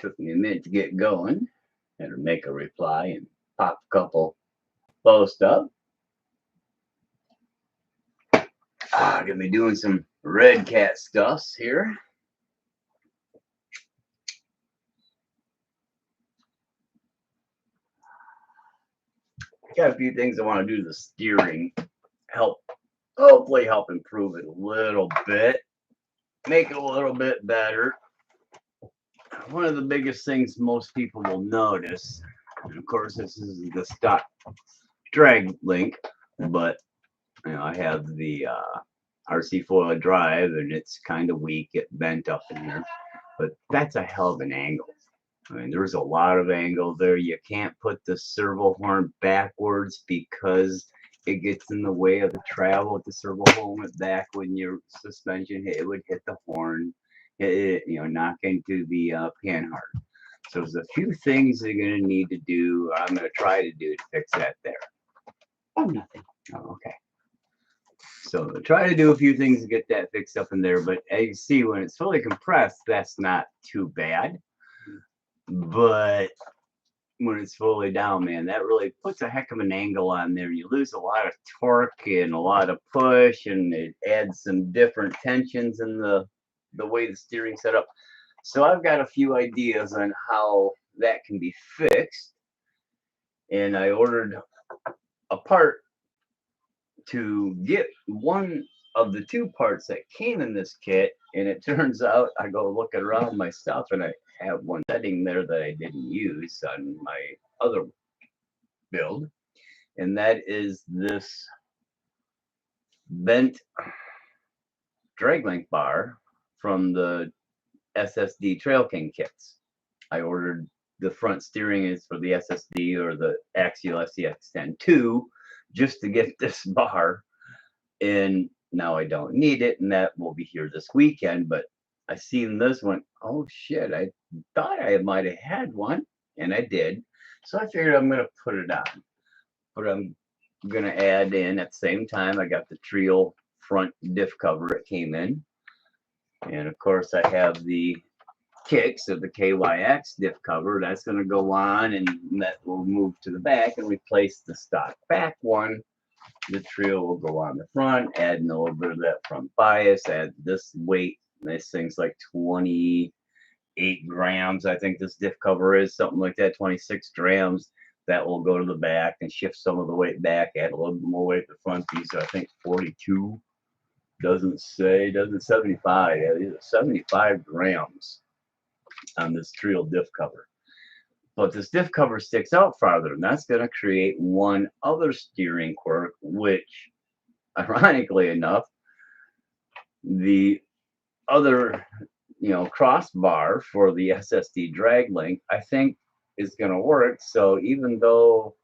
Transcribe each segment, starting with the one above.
Took me a minute to get going. Had to make a reply and pop a couple posts up. Gonna be doing some RedCat stuffs here. Got a few things I want to do to the steering. Hopefully help improve it a little bit. Make it a little bit better. One of the biggest things most people will notice, and of course this is the stock drag link, but you know, I have the RC foil drive and it's kind of weak, it bent up in there, but that's a hell of an angle. I mean, there's a lot of angle there. You can't put the servo horn backwards because it gets in the way of the travel. If the servo horn went back when your suspension hit, it would hit the horn, knock into the panhard. So there's a few things you're going to need to do. I'm going to try to do to fix that there. Oh, nothing. Oh, okay. So try to do a few things to get that fixed up in there. But as you see, when it's fully compressed, that's not too bad. But when it's fully down, man, that really puts a heck of an angle on there. You lose a lot of torque and a lot of push, and it adds some different tensions in the way the steering's set up. So I've got a few ideas on how that can be fixed. And I ordered a part to get one of the two parts that came in this kit, and it turns out I go looking around my stuff and I have one setting there that I didn't use on my other build, and that is this bent drag link bar from the SSD Trail King kits. I ordered the front steering is for the SSD or the Axial SCX10 2 just to get this bar, and now I don't need it, and that will be here this weekend. But I seen this one. Oh shit, I thought I might have had one, and I did. So I figured I'm gonna put it on. But I'm gonna add in at the same time, I got the Trio front diff cover it came in. And of course I have the kicks of the KYX diff cover. That's gonna go on, and that will move to the back and replace the stock back one. The Trio will go on the front, add in a little bit of that front bias, add this weight. This thing's like 28 grams. I think this diff cover is something like that, 26 grams. That will go to the back and shift some of the weight back, add a little bit more weight to the front. These are, I think, 42. Doesn't 75. Yeah, these are 75 grams on this Trio diff cover. But this diff cover sticks out farther, and that's going to create one other steering quirk, which, ironically enough, the other, crossbar for the SSD drag link, I think is going to work. So even though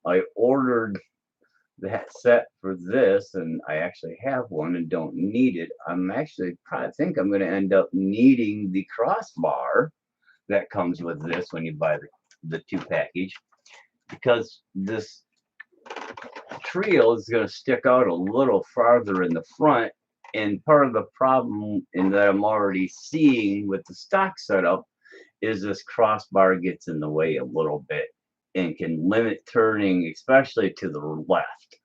I ordered that set for this, and I actually have one and don't need it, I'm actually probably think I'm going to end up needing the crossbar that comes with this when you buy the 2 package, because this Trio is going to stick out a little farther in the front. And part of the problem in that I'm already seeing with the stock setup is this crossbar gets in the way a little bit and can limit turning, especially to the left.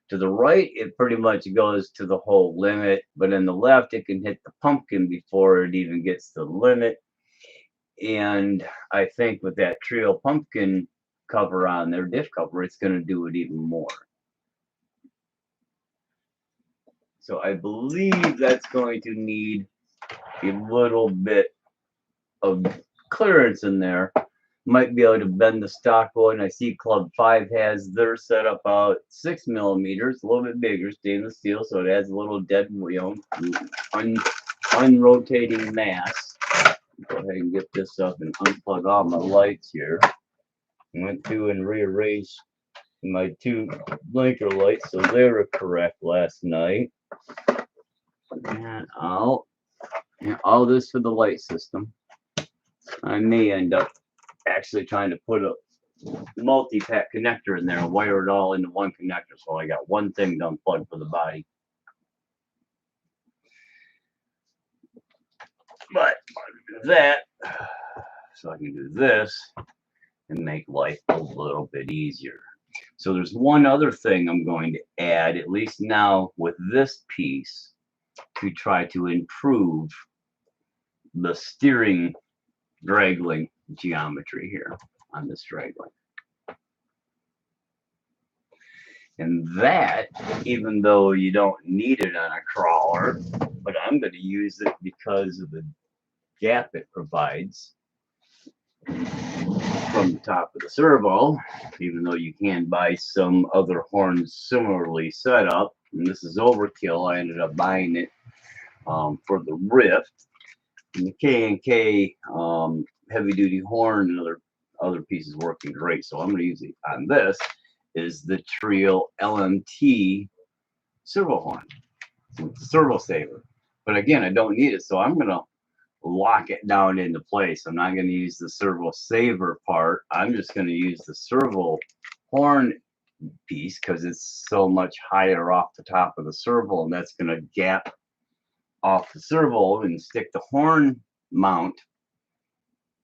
To the right, it pretty much goes to the whole limit, but in the left, it can hit the pumpkin before it even gets to the limit. And I think with that Trio pumpkin cover on their diff cover, it's going to do it even more. So I believe that's going to need a little bit of clearance in there. Might be able to bend the stock one. I see Club 5 has their set up about 6 millimeters, a little bit bigger, stainless steel, so it adds a little dead wheel, unrotating mass. Go ahead and get this up and unplug all my lights here. Went through and rearranged my 2 blinker lights so they were correct last night. And all this for the light system. I may end up actually trying to put a multi-pack connector in there and wire it all into one connector, so I got one thing to unplug for the body. But that, So I can do this and make life a little bit easier. So there's one other thing I'm going to add, at least now with this piece, to try to improve the steering drag link geometry here on this drag link. And that, even though you don't need it on a crawler, but I'm going to use it because of the gap it provides from the top of the servo, even though you can buy some other horns similarly set up. And this is overkill. I ended up buying it for the Rift. And the K&K heavy duty horn and other pieces working great. So I'm going to use it on this is the Trio Lmt Servo Horn with the servo saver. But again, I don't need it, so I'm going to lock it down into place. I'm not going to use the servo saver part. I'm just going to use the servo horn piece because it's so much higher off the top of the servo, and that's going to gap off the servo and stick the horn mount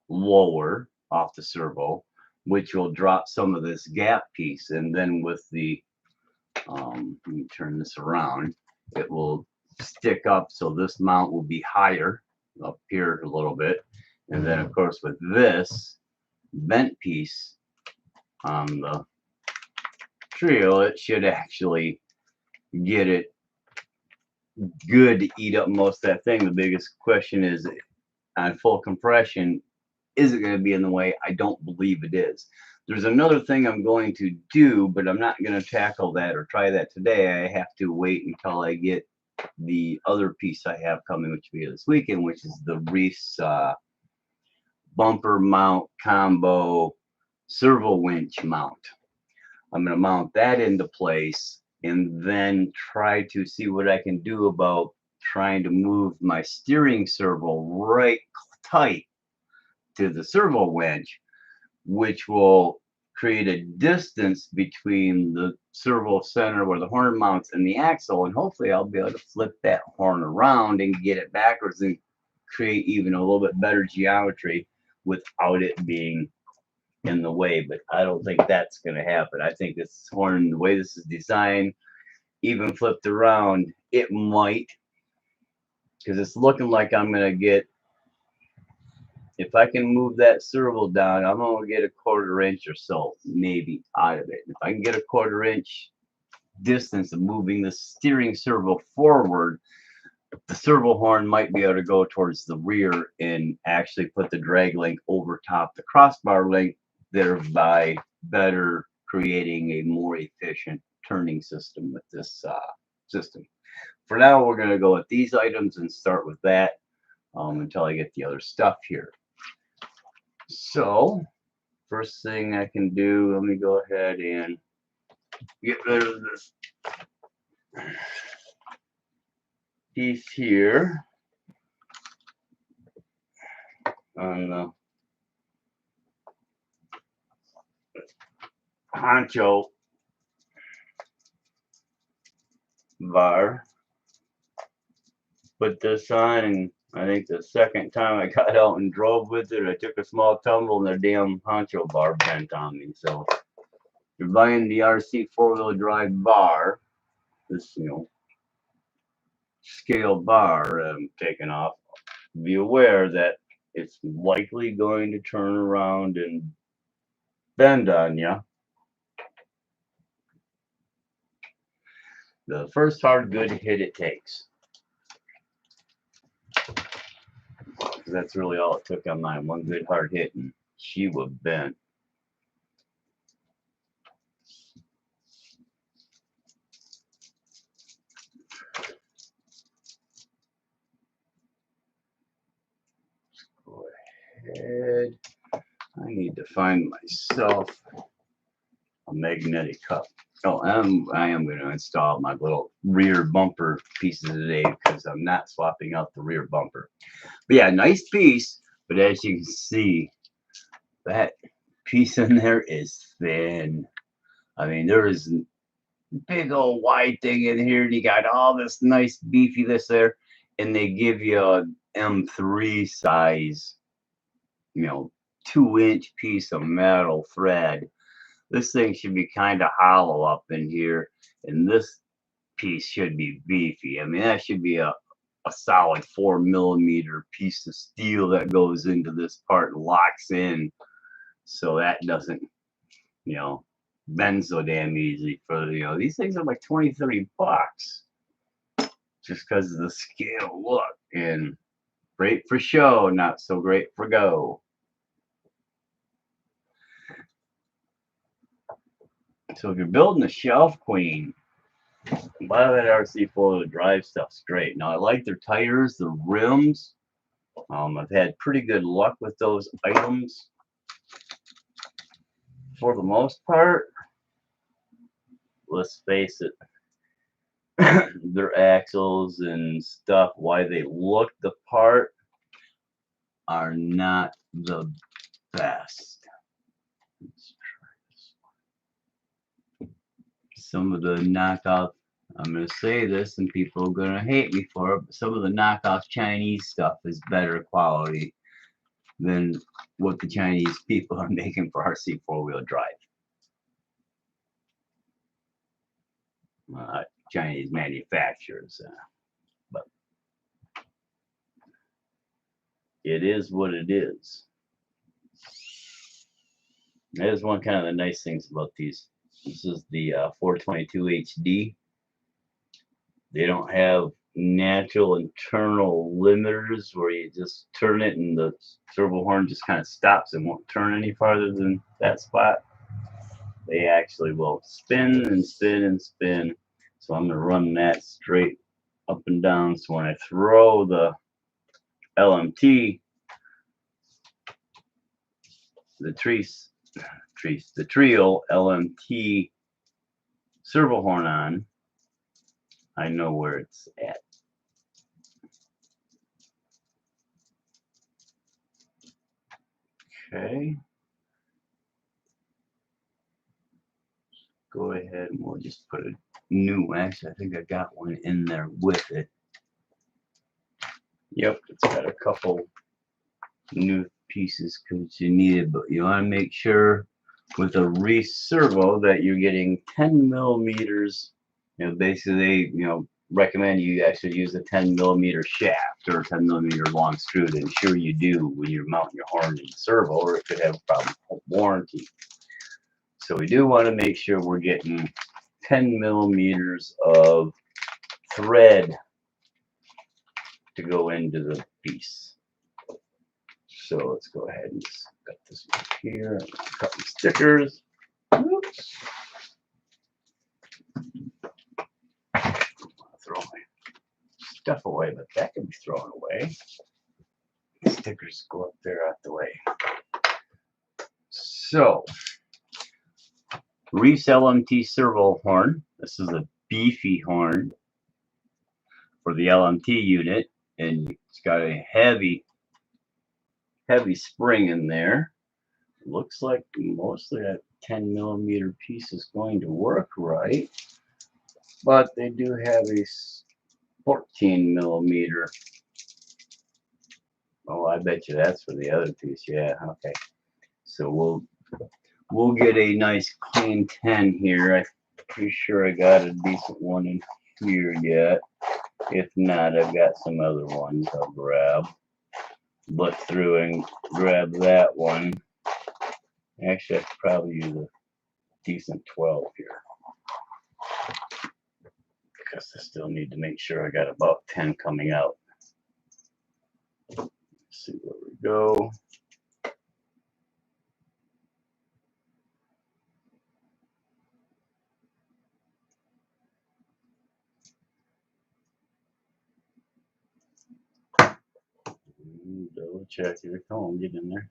lower off the servo, which will drop some of this gap piece. And then with the let me turn this around, it will stick up, so this mount will be higher up here a little bit. And then of course with this vent piece on the Trio, it should actually get it good to eat up most of that thing. The biggest question is on full compression, is it going to be in the way? I don't believe it is. There's another thing I'm going to do, but I'm not going to tackle that or try that today. I have to wait until I get the other piece I have coming, which will be this weekend, which is the Reef's bumper mount combo servo winch mount. I'm going to mount that into place and then try to see what I can do about trying to move my steering servo right tight to the servo winch, which will create a distance between the servo center where the horn mounts and the axle, and hopefully I'll be able to flip that horn around and get it backwards and create even a little bit better geometry without it being in the way. But I don't think that's going to happen. I think this horn, the way this is designed, even flipped around, it might, because it's looking like I'm going to get, if I can move that servo down, I'm going to get a 1/4 inch or so maybe out of it. If I can get a 1/4 inch distance of moving the steering servo forward, the servo horn might be able to go towards the rear and actually put the drag link over top the crossbar link, thereby better creating a more efficient turning system with this system. For now, we're going to go with these items and start with that until I get the other stuff here. So, first thing I can do, let me go ahead and get rid of this piece here on the honcho bar. Put this on, and I think the second time I got out and drove with it, I took a small tumble and the damn honcho bar bent on me. So if you're buying the RC 4-wheel drive bar, this, you know, scale bar I'm taking off, be aware that it's likely going to turn around and bend on you. The first hard good hit it takes. That's really all it took on mine. One good hard hit and she was bent. Let's go ahead. I need to find myself a magnetic cup. Oh, I am going to install my little rear bumper pieces today because I'm not swapping out the rear bumper. But yeah, nice piece. But as you can see, that piece in there is thin. I mean, there is a big old wide thing in here, and you got all this nice beefy this there, and they give you a M3 size, you know, 2-inch piece of metal thread. This thing should be kind of hollow up in here, and this piece should be beefy. I mean, that should be a solid 4mm piece of steel that goes into this part and locks in, so that doesn't, you know, bend so damn easy. For, you know, these things are like 20-30 bucks just because of the scale look, and great for show, not so great for go. So if you're building a shelf queen, a lot of that RC four-wheel drive stuff's great. Now I like their tires, the rims. I've had pretty good luck with those items for the most part. Let's face it, their axles and stuff, why they look the part, are not the best. Let's try this one. Some of the knockoff, I'm going to say this and people are going to hate me for it, but some of the knockoff Chinese stuff is better quality than what the Chinese people are making for RC four-wheel drive. Chinese manufacturers, but it is what it is. That is one kind of the nice things about these. This is the 422 HD. They don't have natural internal limiters where you just turn it and the servo horn just kind of stops and won't turn any farther than that spot. They actually will spin and spin and spin. So I'm going to run that straight up and down. So when I throw the LMT, the trio LMT servo horn on, I know where it's at. Okay. Go ahead and we'll just put a new, actually I think I got one in there with it. Yep, it's got a couple new pieces because you need it, but you want to make sure with a Reese servo that you're getting 10mm. You know, basically they, you know, recommend you actually use a 10mm shaft or 10mm long screw to ensure you do when you're mounting your horn in the servo, or it could have a problem with warranty. So we do want to make sure we're getting 10mm of thread to go into the piece. So let's go ahead and just cut this one here. Cut the stickers. Oops. Throw my stuff away, but that can be thrown away. The stickers go up there out the way. So, Reese LMT servo horn. This is a beefy horn for the LMT unit, and it's got a heavy spring in there. Looks like mostly that 10mm piece is going to work right, but they do have a 14mm. Oh, I bet you that's for the other piece. Yeah, okay. So we'll get a nice clean 10 here. I'm pretty sure I got a decent one in here yet. If not, I've got some other ones I'll grab. Look through and grab that one. Actually, I could probably use a decent 12 here, because I still need to make sure I got about 10 coming out. Let's see where we go. Double check here. Come on, get in there.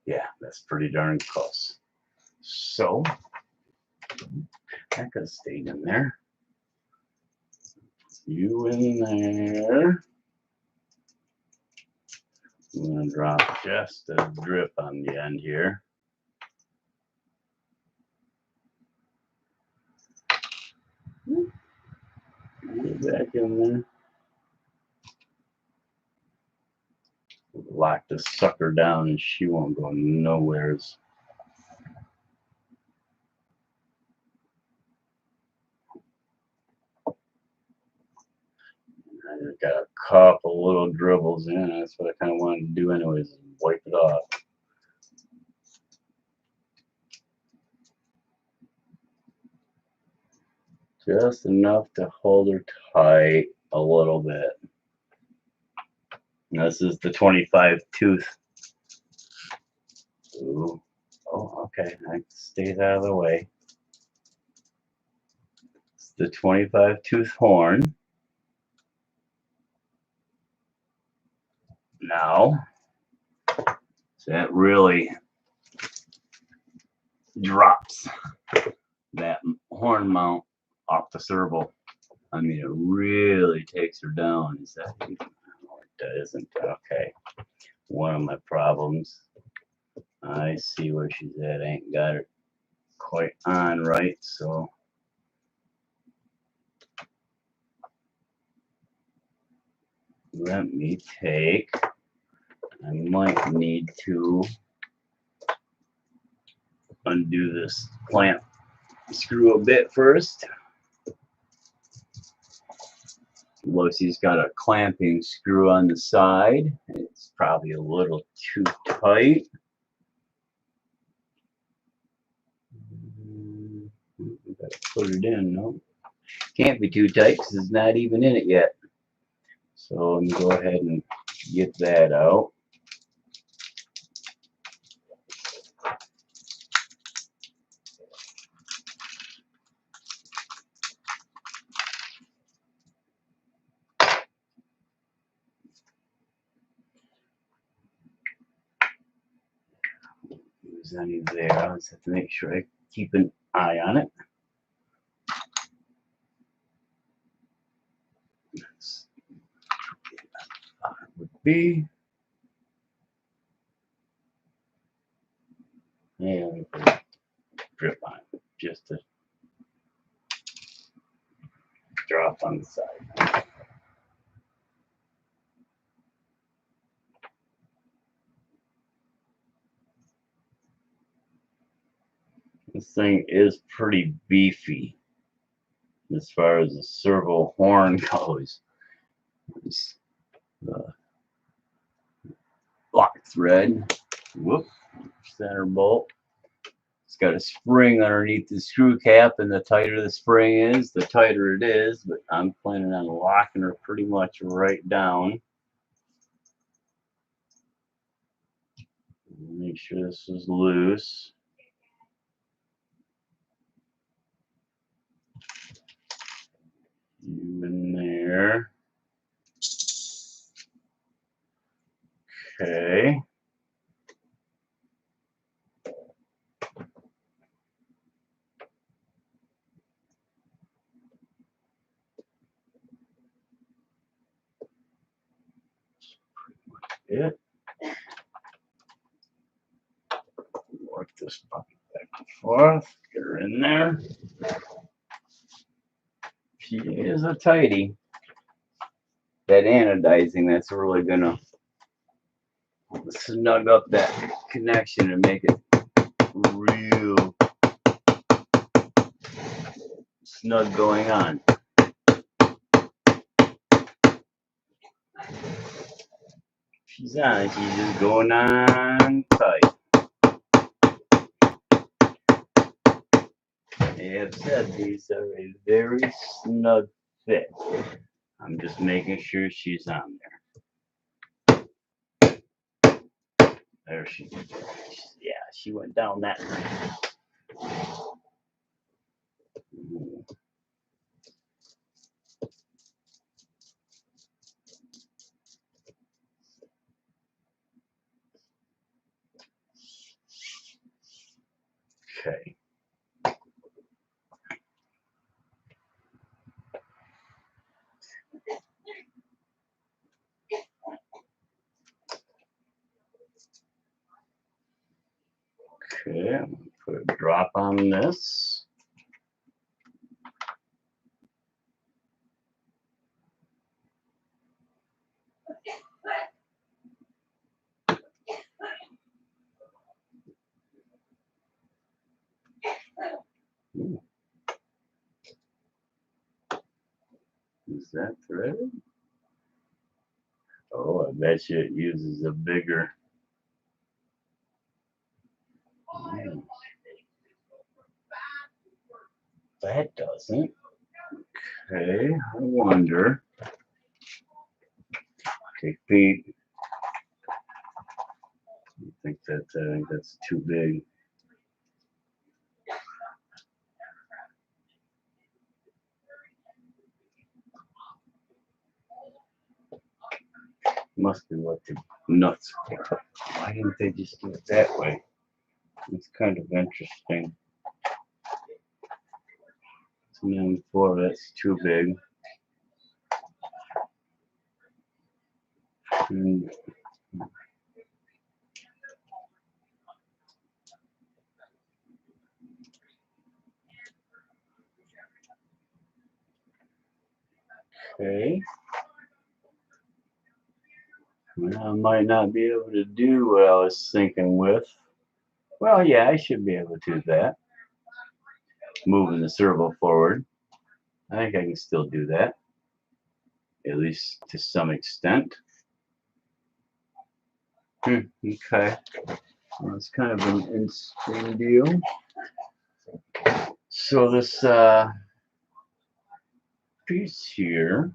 Yeah, that's pretty darn close. So that could have stayed in there. You in there. I'm going to drop just a drip on the end here. Get back in there. lock this sucker down and she won't go nowheres. I just got a couple little dribbles in. That's what I kind of wanted to do anyways, is wipe it off. Just enough to hold her tight a little bit. And this is the 25 tooth. Ooh. Oh, okay. That stays out of the way. It's the 25 tooth horn. Now, so that really drops that horn mount off the servo. I mean, it really takes her down. Is that even? No, it isn't. Okay. One of my problems. I see where she's at. I ain't got it quite on right, so let me take, I might need to undo this clamp screw a bit first. Lucy's got a clamping screw on the side. It's probably a little too tight. Gotta put it in. No, can't be too tight because it's not even in it yet. So let me go ahead and get that out. Use any there. I just have to make sure I keep an eye on it. Would be. Yeah, let me put a drip on it just to drop on the side. This thing is pretty beefy as far as the servo horn goes. It's the lock thread. Whoop, center bolt. It's got a spring underneath the screw cap, and the tighter the spring is, the tighter it is, but I'm planning on locking her pretty much right down. Make sure this is loose. In there. Okay. It. Work this back and forth. Get her in there. She is a tighty. That anodizing, that's really gonna snug up that connection and make it real snug going on. She's on, she's just going on tight. They have said these are a very snug fit. I'm just making sure she's on there. There she is. Yeah, she went down that night. Okay. Okay, I'm going to put a drop on this. Is that threaded? Oh, I bet you it uses a bigger. That doesn't. Okay, I wonder. Okay, Pete. I think that's too big. Must be what the nuts are. Why didn't they just do it that way? It's kind of interesting. 294, that's too big. And okay. Well, I might not be able to do what I was thinking with. Well, yeah, I should be able to do that. Moving the servo forward. I think I can still do that. At least to some extent. Okay. Well, it's kind of an interesting deal. So this piece here,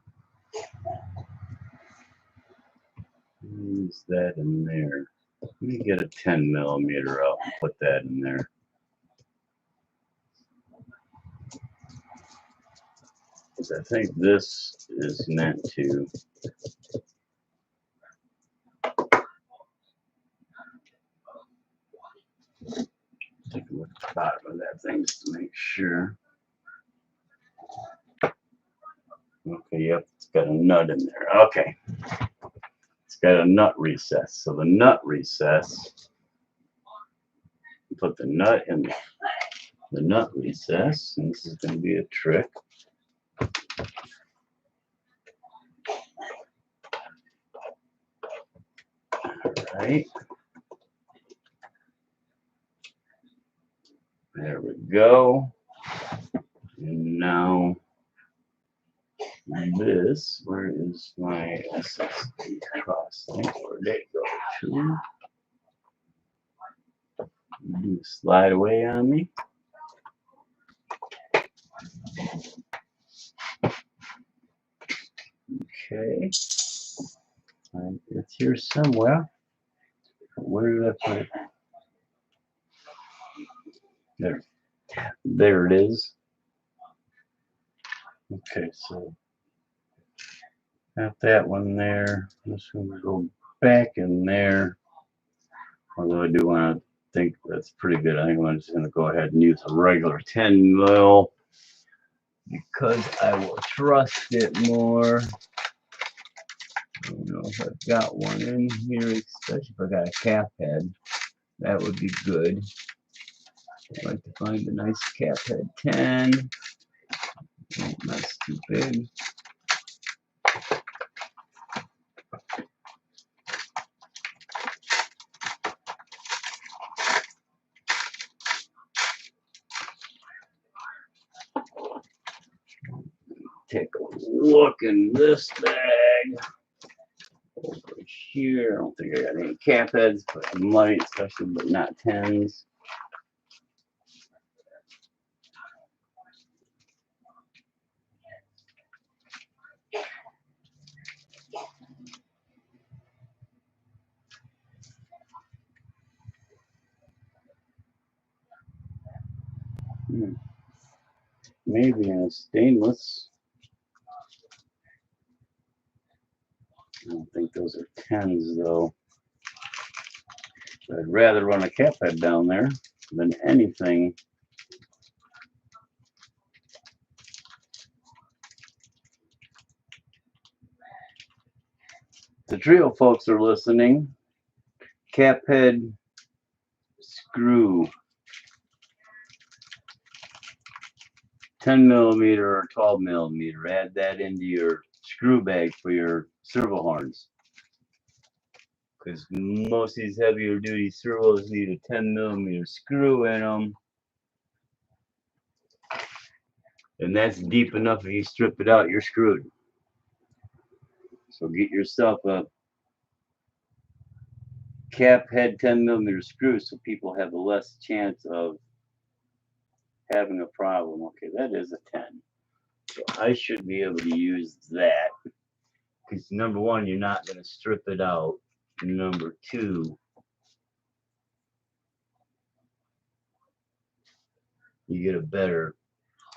is that in there? Let me get a 10 millimeter out and put that in there. Because I think this is meant to take a look at the bottom of that thing just to make sure. Okay, yep, it's got a nut in there. Okay. It's got a nut recess. So the nut recess, put the nut in the nut recess, and this is going to be a trick. Alright. There we go. And now this, where is my SSD cross link? Where'd it go to? Slide away on me. Okay. It's here somewhere. Where did I put it? There. There it is. Okay, so got that one there. This one will go back in there. Although I do want to think that's pretty good. I think I'm just going to go ahead and use a regular 10 mil because I will trust it more. I don't know if I've got one in here, especially if I got a cap head. That would be good. I'd like to find a nice cap head 10. Oh, that's too big. Take a look in this bag. Over here, I don't think I got any cap heads, but I might, especially, but not 10s. Maybe in a stainless. I don't think those are 10s though. But I'd rather run a cap head down there than anything. The trio folks are listening. Cap head screw. 10 millimeter or 12 millimeter. Add that into your screw bag for your servo horns. Because most of these heavier duty servos need a 10 millimeter screw in them. And that's deep enough. If you strip it out, you're screwed. So get yourself a cap head 10mm screw so people have a less chance of having a problem. Okay, that is a 10. So I should be able to use that. Because number one, you're not going to strip it out. Number two, you get a better,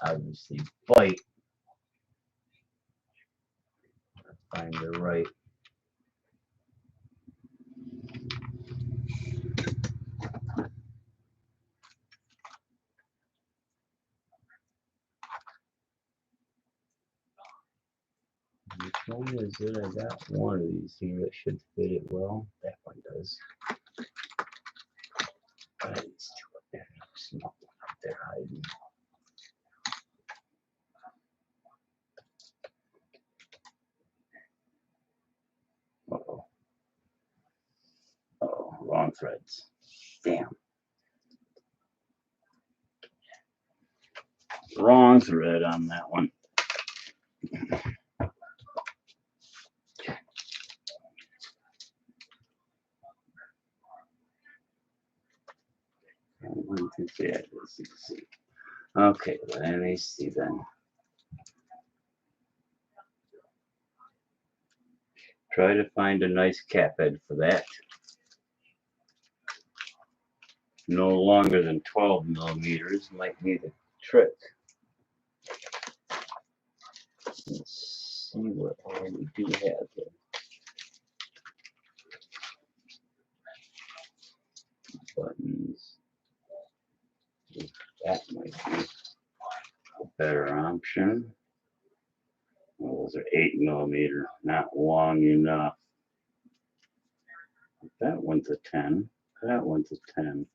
obviously, bite. Find the right. Which one is it? I got one of these here that should fit it well. That one does. But it's two up there. Small one up there hiding. Uh-oh. Uh-oh, wrong threads. Damn. Wrong thread on that one. Okay, let me see then. Try to find a nice cap head for that. No longer than 12mm might be the trick. Let's see what all we do have here. Buttons. That might be a better option. Well, those are 8mm, not long enough. That one's a 10. That one's a 10.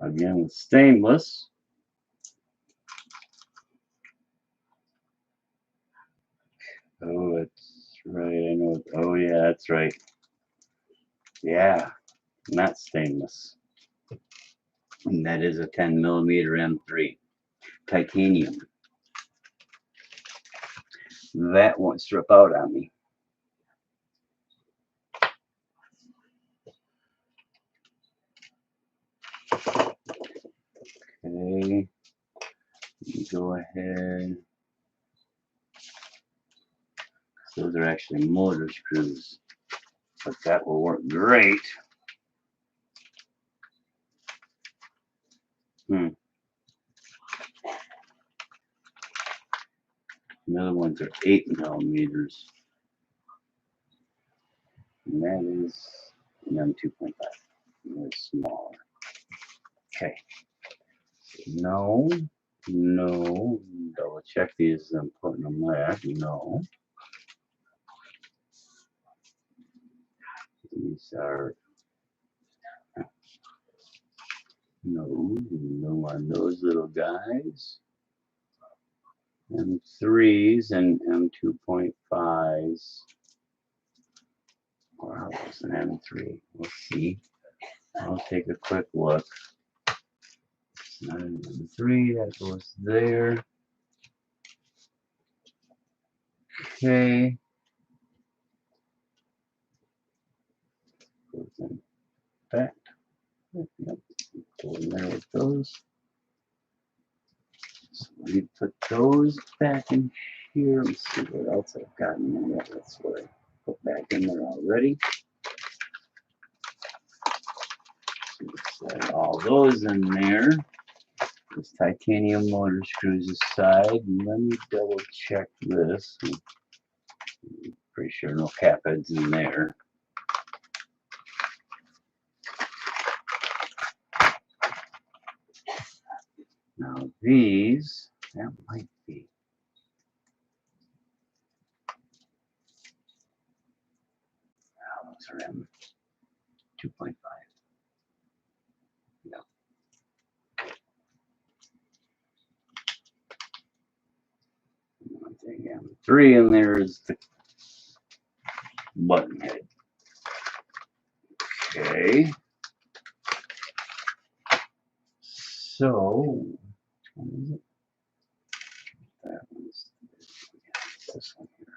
Again, with stainless. Oh, that's right. I know. Oh, yeah, that's right. Yeah, not stainless. And that is a 10mm M3 titanium. That won't strip out on me. Okay, go ahead. Those are actually motor screws, but that will work great. The other ones are 8mm. And that is M2.5. It's smaller. Okay. No. Double check these. I'm putting them there. No. These are no on those little guys. M3s and M2.5s. Wow, that's an M3. We'll see. I'll take a quick look. It's not an M3. That goes there. Okay. Goes in back. Yep. Go in there with those. So we put those back in here. Let's see what else I've got in there. That's what I put back in there already. Slide all those in there. This titanium motor screws aside. Let me double check this. I'm pretty sure no cap heads in there. Now these, that might be. Oh, those are M2.5. No. One thing, M3, and there is the button head. Okay. So, which one is it? That one's this one here.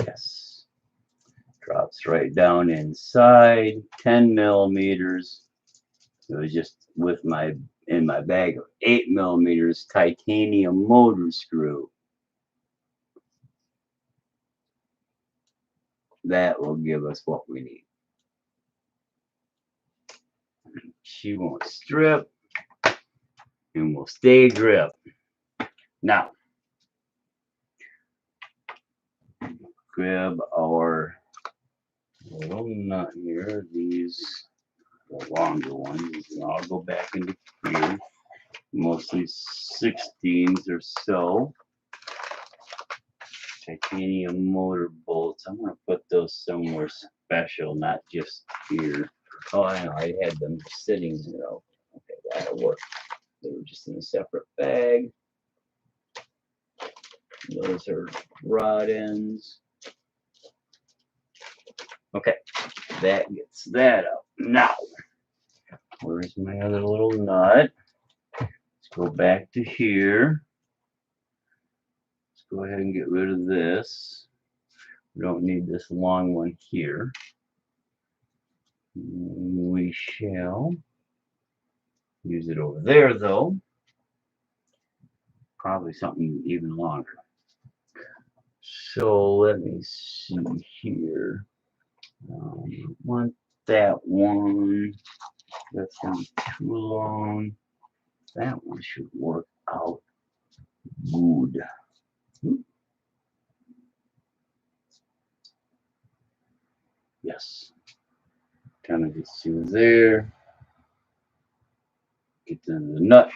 Yes. Drops right down inside, 10 millimeters. It was just with in my bag of 8 millimeters titanium motor screw. That will give us what we need. She won't strip and will stay grip. Now, grab our little nut here, these the longer ones, and I'll go back into here, mostly 16s or so. Titanium motor bolts. I'm going to put those somewhere special, not just here. Oh, I know, I had them sitting, you know. Okay, that'll work. They were just in a separate bag. Those are rod ends. Okay, that gets that up. Now, where's my other little nut? Let's go back to here. Let's go ahead and get rid of this. We don't need this long one here. We shall use it over there, though. Probably something even longer. So let me see here. Want that one. That's going to be too long. That one should work out good. Yes. Kind of gets through there. Get to the nut.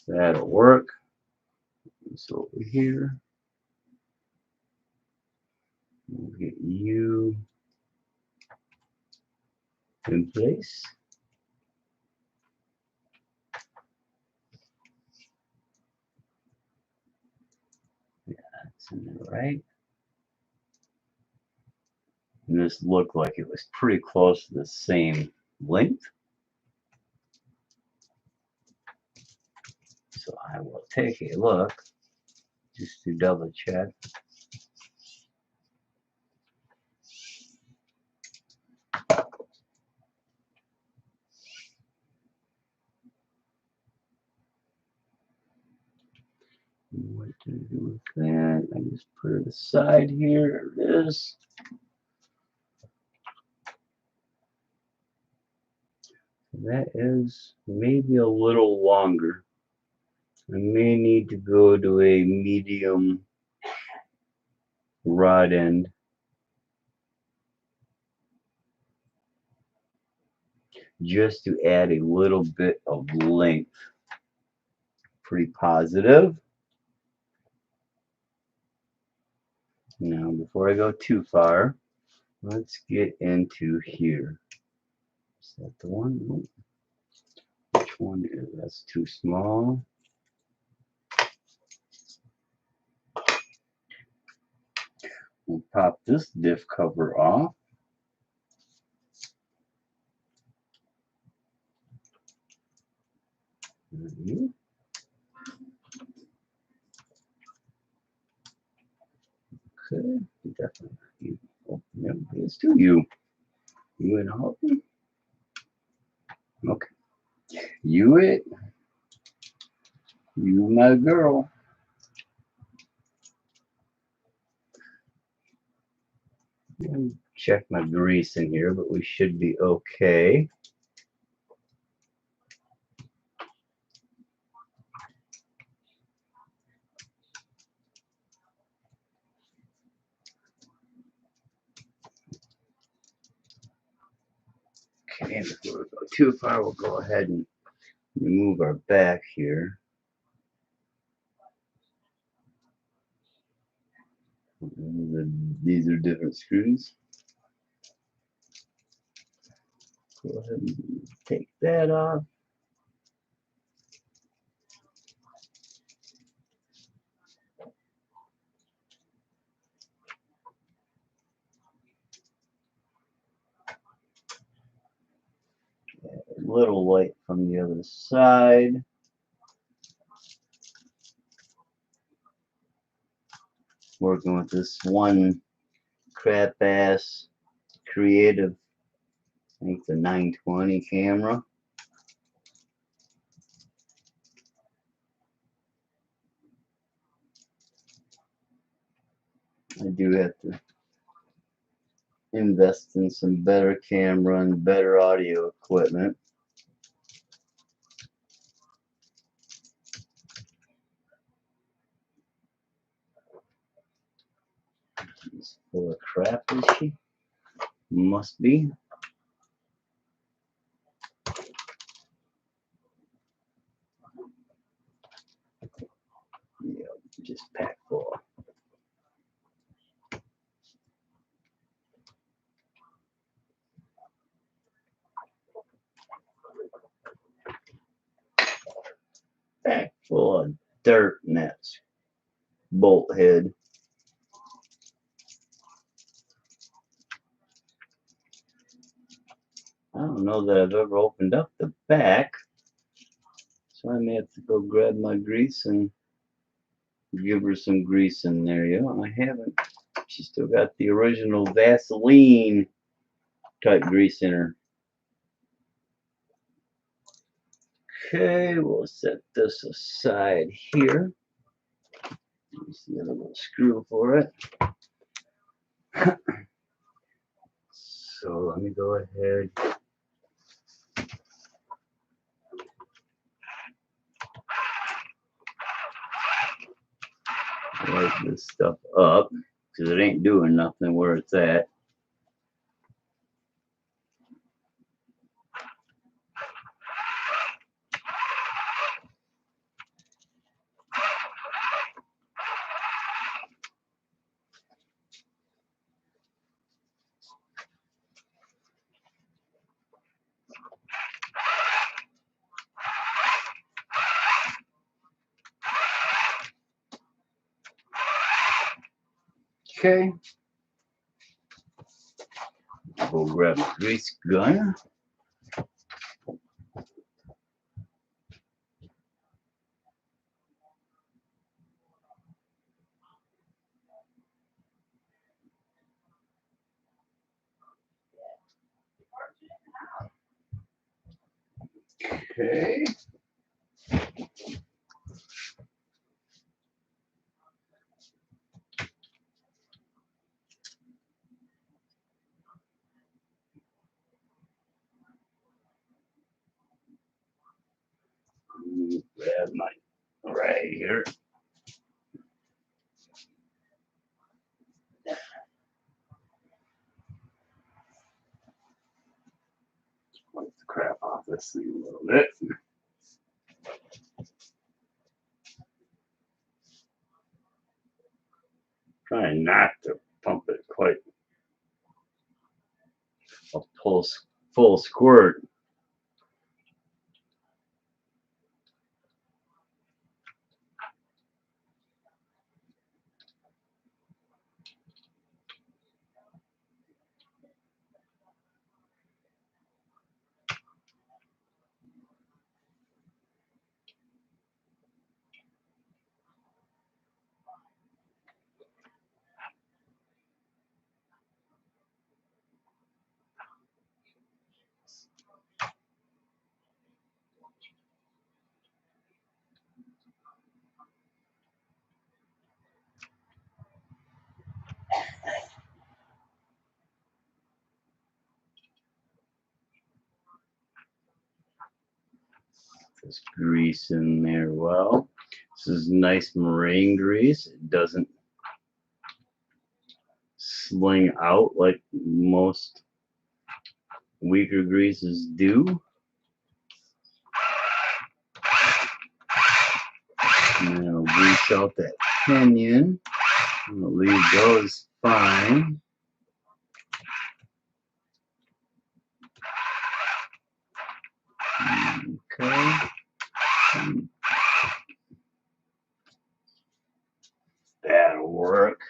That'll work. So over here. We'll get you in place. Yeah, that's in there, right? And this looked like it was pretty close to the same length. So I will take a look just to double check. What to do with that? I just put it aside here. There it is. That is maybe a little longer. I may need to go to a medium rod end. Just to add a little bit of length. Pretty positive. Now, before I go too far, let's get into here. Is that the one? Nope. Which one is that's too small? We'll pop this diff cover off. Okay, definitely. Oh, yep, it's to you. You and help me? Okay. You it. You my girl. Check my grease in here, but we should be okay. Okay, before we go too far, we'll go ahead and remove our back here. These are different screws. Go ahead and take that off. little light from the other side. Working with this one crap ass creative, I think the 920 camera. I do have to invest in some better camera and better audio equipment. She's full of crap, is she? Must be. Yeah, just packed full. Packed full of dirt nets. Bolt head. I don't know that I've ever opened up the back, so I may have to go grab my grease and give her some grease in there. Yeah, I haven't. She's still got the original Vaseline type grease in her. Okay, we'll set this aside here. Use the other little screw for it. So let me go ahead. Light this stuff up because it ain't doing nothing where it's at. Okay. We'll grab a grease gun. Okay. Grab my right here. Wipe the crap off this thing a little bit. Trying not to pump it quite a full squirt. This grease in there well. This is nice marine grease. It doesn't sling out like most weaker greases do. And then I'll grease out that pinion. I'm gonna leave those fine. Okay. That'll work.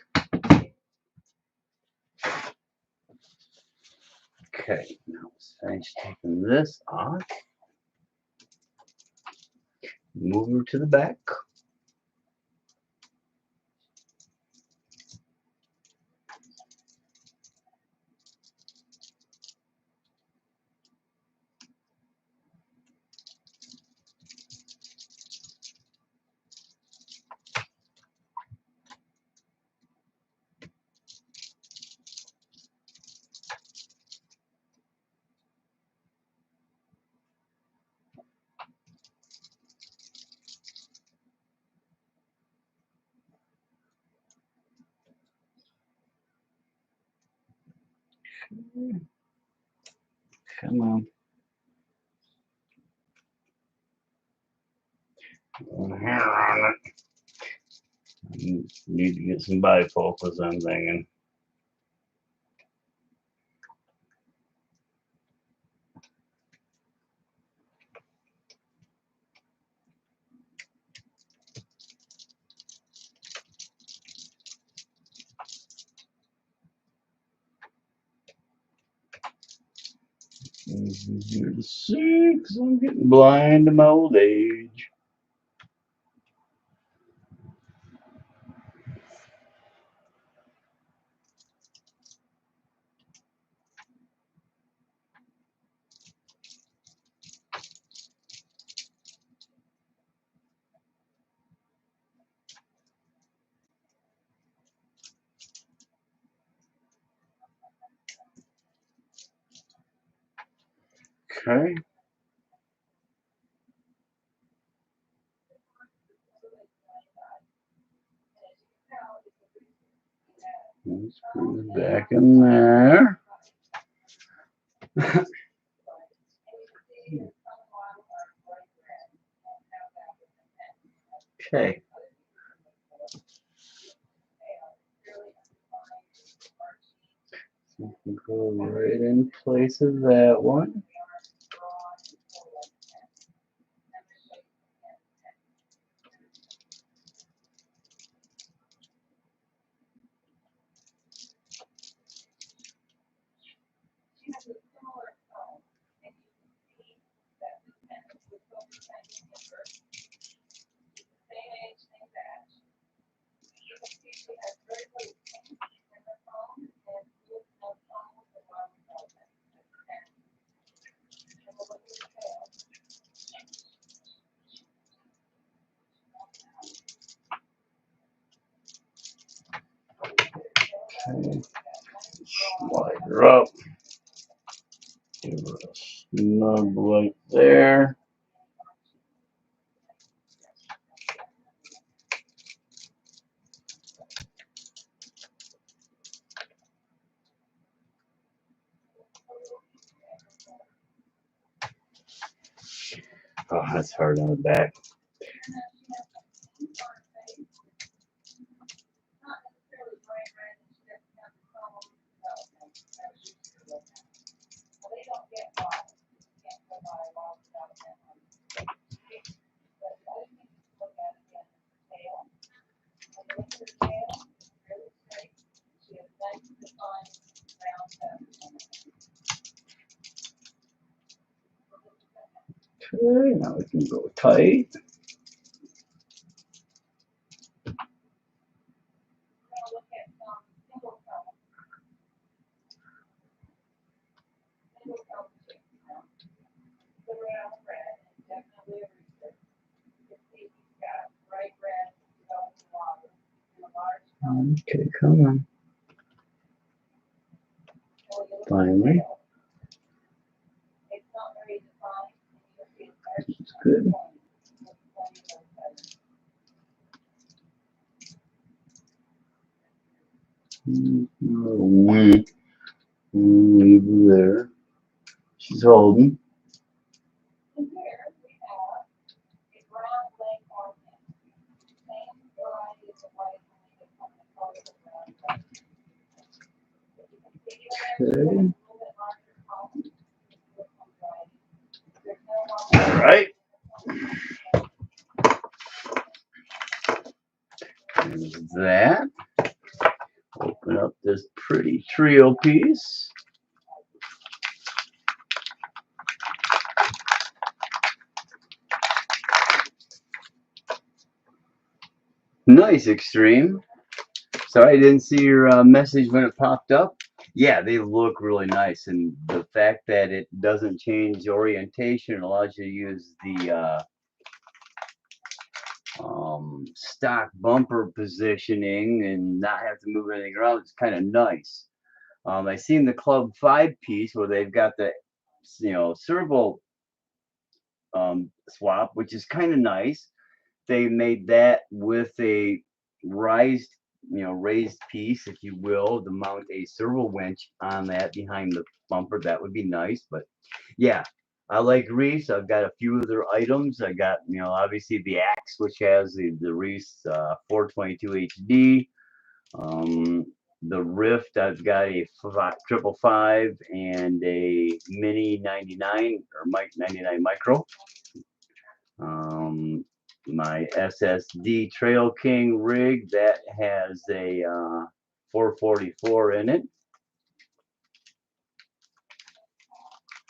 Okay, now let's finish taking this off. Move her to the back. Come on. Hair on it. Need to get some bifocals, I'm thinking. It's easier to see because I'm getting blind to my old age. Okay. Let's put it back in there. Okay. So we can go right in place of that one. Okay. Slide her up. Give her a snug right there. Oh, that's hard on the back. Okay, now we can go tight. Okay, come on. Finally. It's good. Leave her there. She's holding. Okay. All right. There's that. Open up this pretty trio piece. Nice, Extreme. Sorry I didn't see your message when it popped up. Yeah, they look really nice, and the fact that it doesn't change orientation allows you to use the stock bumper positioning and not have to move anything around. It's kind of nice. I seen the Club 5 piece where they've got the servo swap, which is kind of nice. They made that with a raised piece, if you will, to mount a servo winch on that behind the bumper. That would be nice. But yeah, I like Reese. I've got a few of their items. I got, obviously the Axe, which has the Reese 422 HD. The Rift, I've got a 555 and a Mini 99 or Mike 99 Micro. My SSD Trail King rig that has a 444 in it.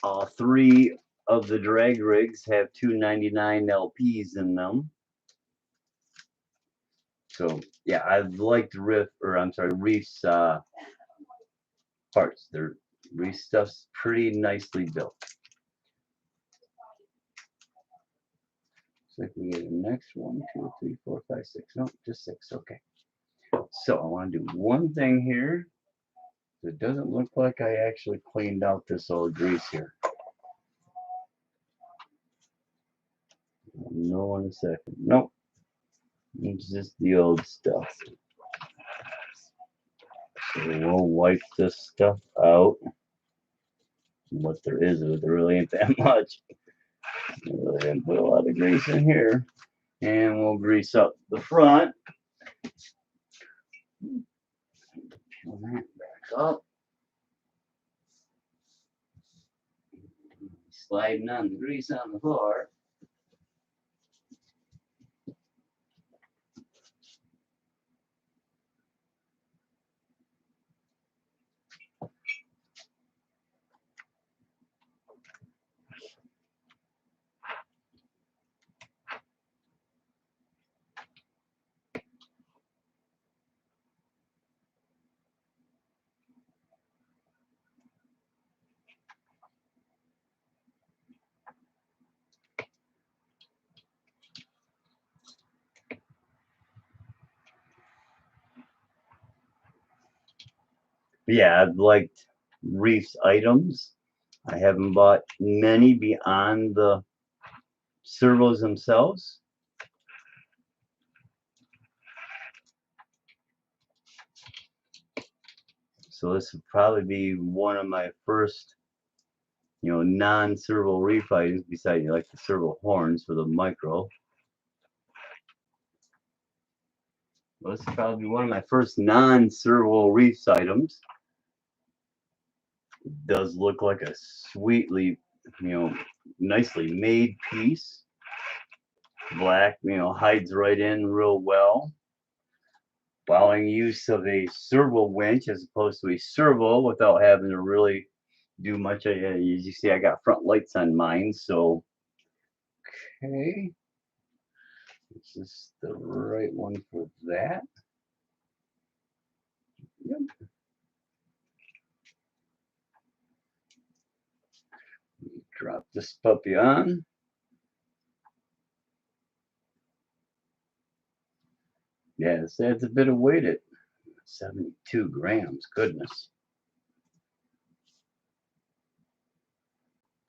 All three of the drag rigs have 299 LPs in them. So yeah, I've liked Reef's parts. Reef stuff's pretty nicely built. So if we get the next 1, 2, 3, 4, 5, 6. No, just 6. Okay. So I want to do one thing here. It doesn't look like I actually cleaned out this old grease here. No, in a second. Nope. It's just the old stuff. So we'll wipe this stuff out. What there is of it, there really ain't that much. I really didn't put a lot of grease in here. And we'll grease up the front. Peel that back up. Sliding on the grease on the floor. Yeah, I've liked Reef's items. I haven't bought many beyond the servos themselves. So this would probably be one of my first, non-servo Reef items besides like the servo horns for the micro. Well, this is probably one of my first non-servo Reefs items. It does look like a sweetly, nicely made piece. Black, hides right in real well. Allowing use of a servo winch as opposed to a servo without having to really do much. As you see, I got front lights on mine, so okay. This is the right one for that. Yep. Drop this puppy on. Yeah, this adds a bit of weight at 72 grams. Goodness.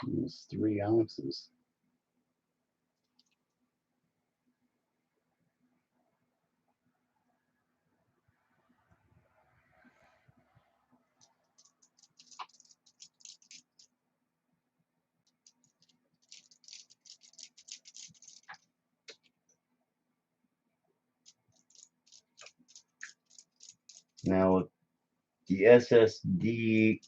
Almost 3 ounces. Now, the SSD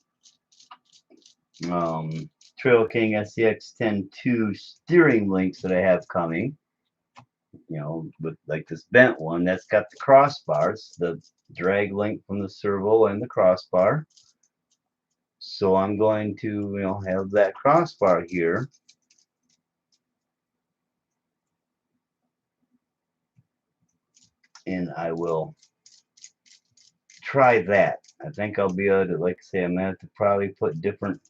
Trail King SCX-10-2 steering links that I have coming, with like this bent one, that's got the crossbars, the drag link from the servo and the crossbar. So I'm going to, have that crossbar here. and I will try that. I think I'll be able to, like I say, I'm gonna have to probably put different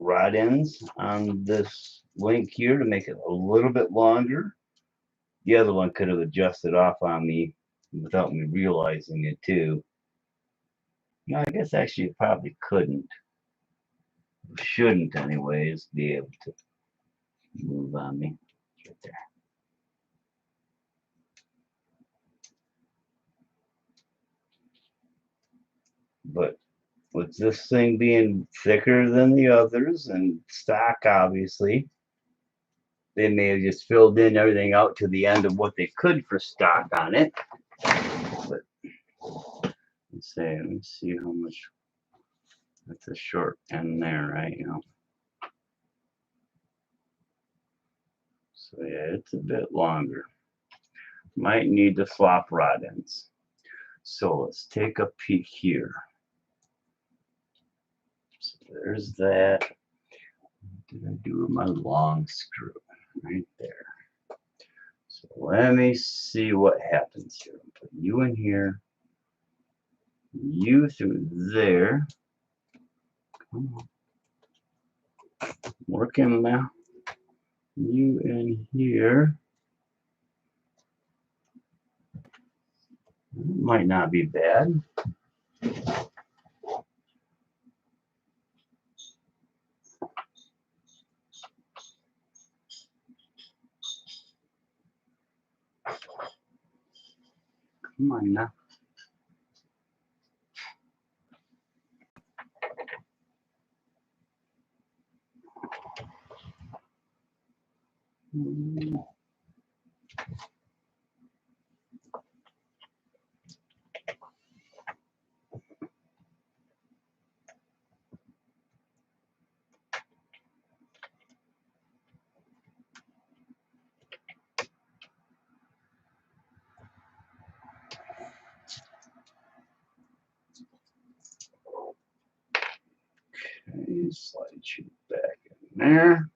rod ends on this link here to make it a little bit longer. The other one could have adjusted off on me without me realizing it too. No, I guess actually it probably couldn't. Shouldn't anyways be able to move on me. Right there. But with this thing being thicker than the others and stock obviously, they may have just filled in everything out to the end of what they could for stock on it. But let me see how much. That's a short end there, right? You know. So yeah, it's a bit longer. Might need to swap rod ends. So let's take a peek here. So there's that. What did I do with my long screw? Right there. So let me see what happens here. Put you in here. You through there. Come on. Working now. You in here. Might not be bad. Come on now. Okay, slide you back in there.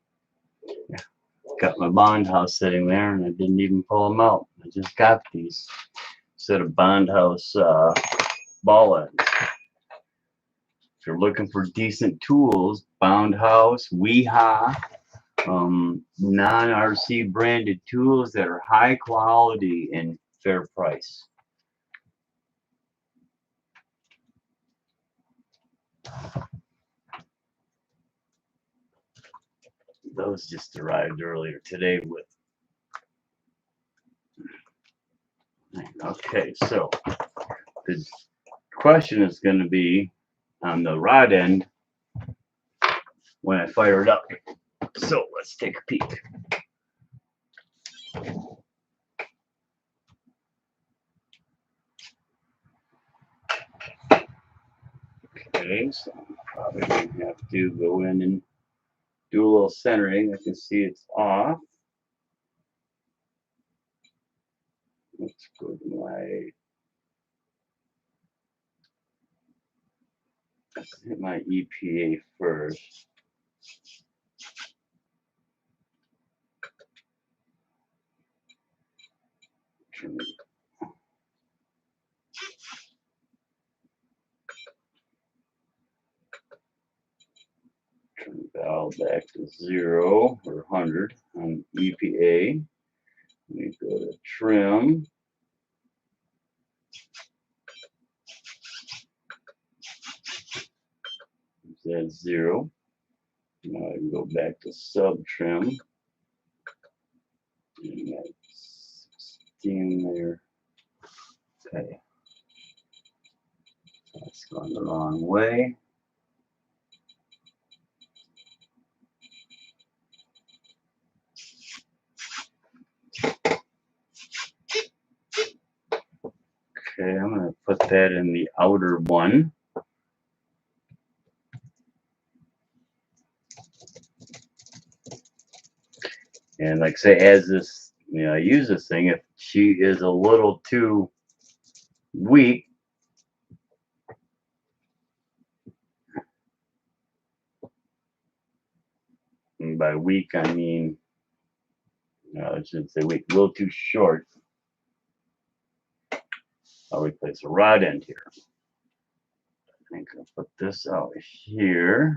Yeah, got my bond house sitting there, and I didn't even pull them out. I just got these set of bond house ball ends. If you're looking for decent tools, Bound House, Weehaw, non-RC branded tools that are high quality and fair price. Those just arrived earlier today with. Okay, so the question is going to be on the rod end when I fire it up. So let's take a peek. Okay, so I'm probably going to have to go in and do a little centering. I can see it's off. Let's go to my, let's hit my EPA first. Turn the valve back to 0 or 100 on EPA. Let me go to trim. That's 0. Now I can go back to sub trim. And that's 16 there. Okay. That's going the wrong way. Okay, I'm going to put that in the outer one. And like I say, as this, I use this thing, if she is a little too weak, And by weak, I mean, I shouldn't say weak, a little too short. I'll replace a rod end here. I think I'll put this out here.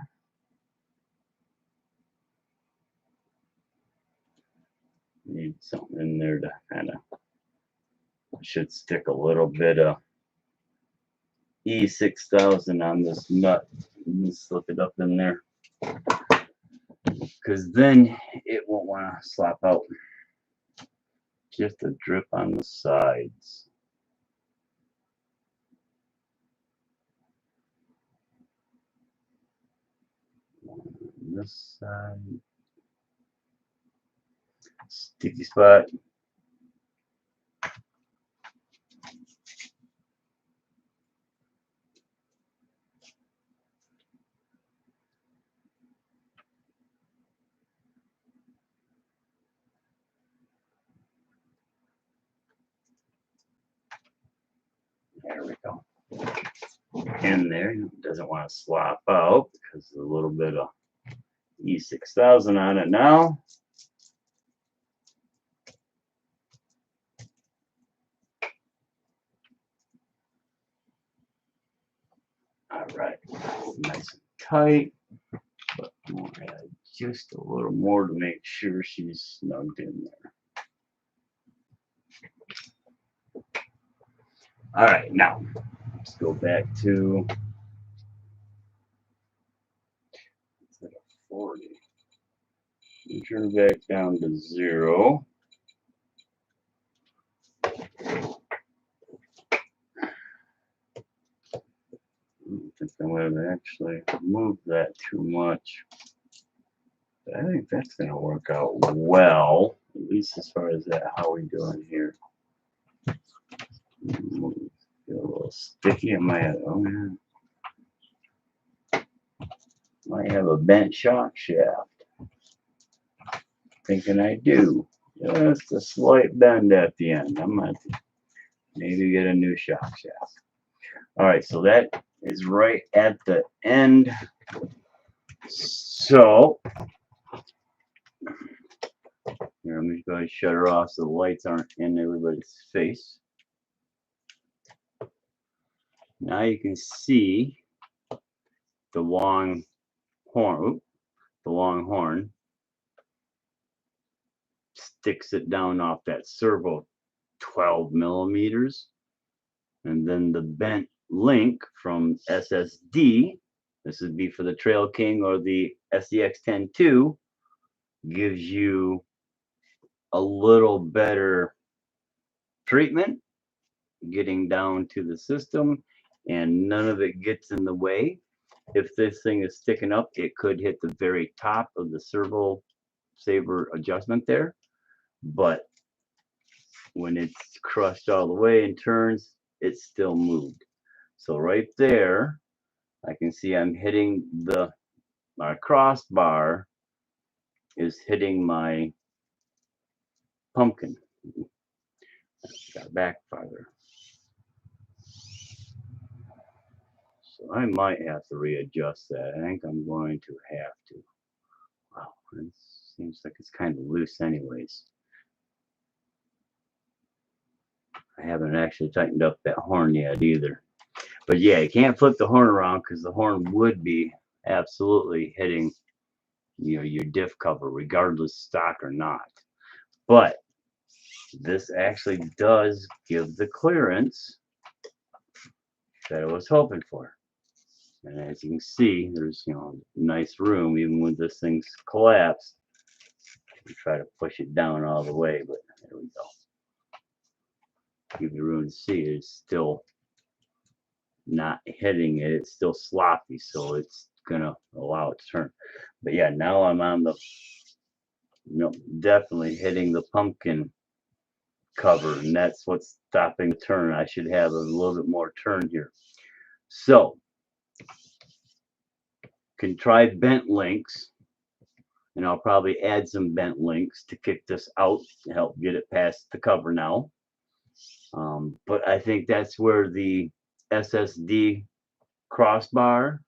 Need something in there to kind of, should stick a little bit of E6000 on this nut. Let's slip it up in there, because then it won't want to slop out. Just a drip on the sides. On this side. Sticky spot. There we go. In there, it doesn't want to slop out because there's a little bit of E6000 on it now. All right, nice and tight, but I'm going to add just a little more to make sure she's snugged in there. All right, now let's go back to 40. Turn back down to 0. I don't think I'm going to actually move that too much. But I think that's going to work out well, at least as far as that. How we doing here? Feel a little sticky. I might have, oh yeah. Might have a bent shock shaft. Thinking I do. Just a slight bend at the end. I might maybe get a new shock shaft. All right, so that is right at the end. So here, I'm just going to shut her off so the lights aren't in everybody's face. Now you can see the long horn. The long horn sticks it down off that servo 12 millimeters, and then the bent link from SSD, this would be for the Trail King or the SDX10-2, gives you a little better treatment getting down to the system, and none of it gets in the way. If this thing is sticking up, it could hit the very top of the servo saver adjustment there, but when it's crushed all the way and turns, it's still moved. So right there, I can see I'm hitting my crossbar is hitting my pumpkin. Got back farther. So I might have to readjust that. I think I'm going to have to. Wow, it seems like it's kind of loose anyways. I haven't actually tightened up that horn yet either. But yeah, you can't flip the horn around because the horn would be absolutely hitting, you know, your diff cover, regardless stock or not. But this actually does give the clearance that I was hoping for. And as you can see, there's, you know, nice room even when this thing's collapsed. We try to push it down all the way, but there we go. Give you room to see it. It's still not hitting it. It's still sloppy, so it's gonna allow it to turn. But yeah, now I'm on the, you know, definitely hitting the pumpkin cover, and that's what's stopping the turn. I should have a little bit more turn here. So can try bent links, and I'll probably add some bent links to kick this out to help get it past the cover now. But I think that's where the SSD crossbar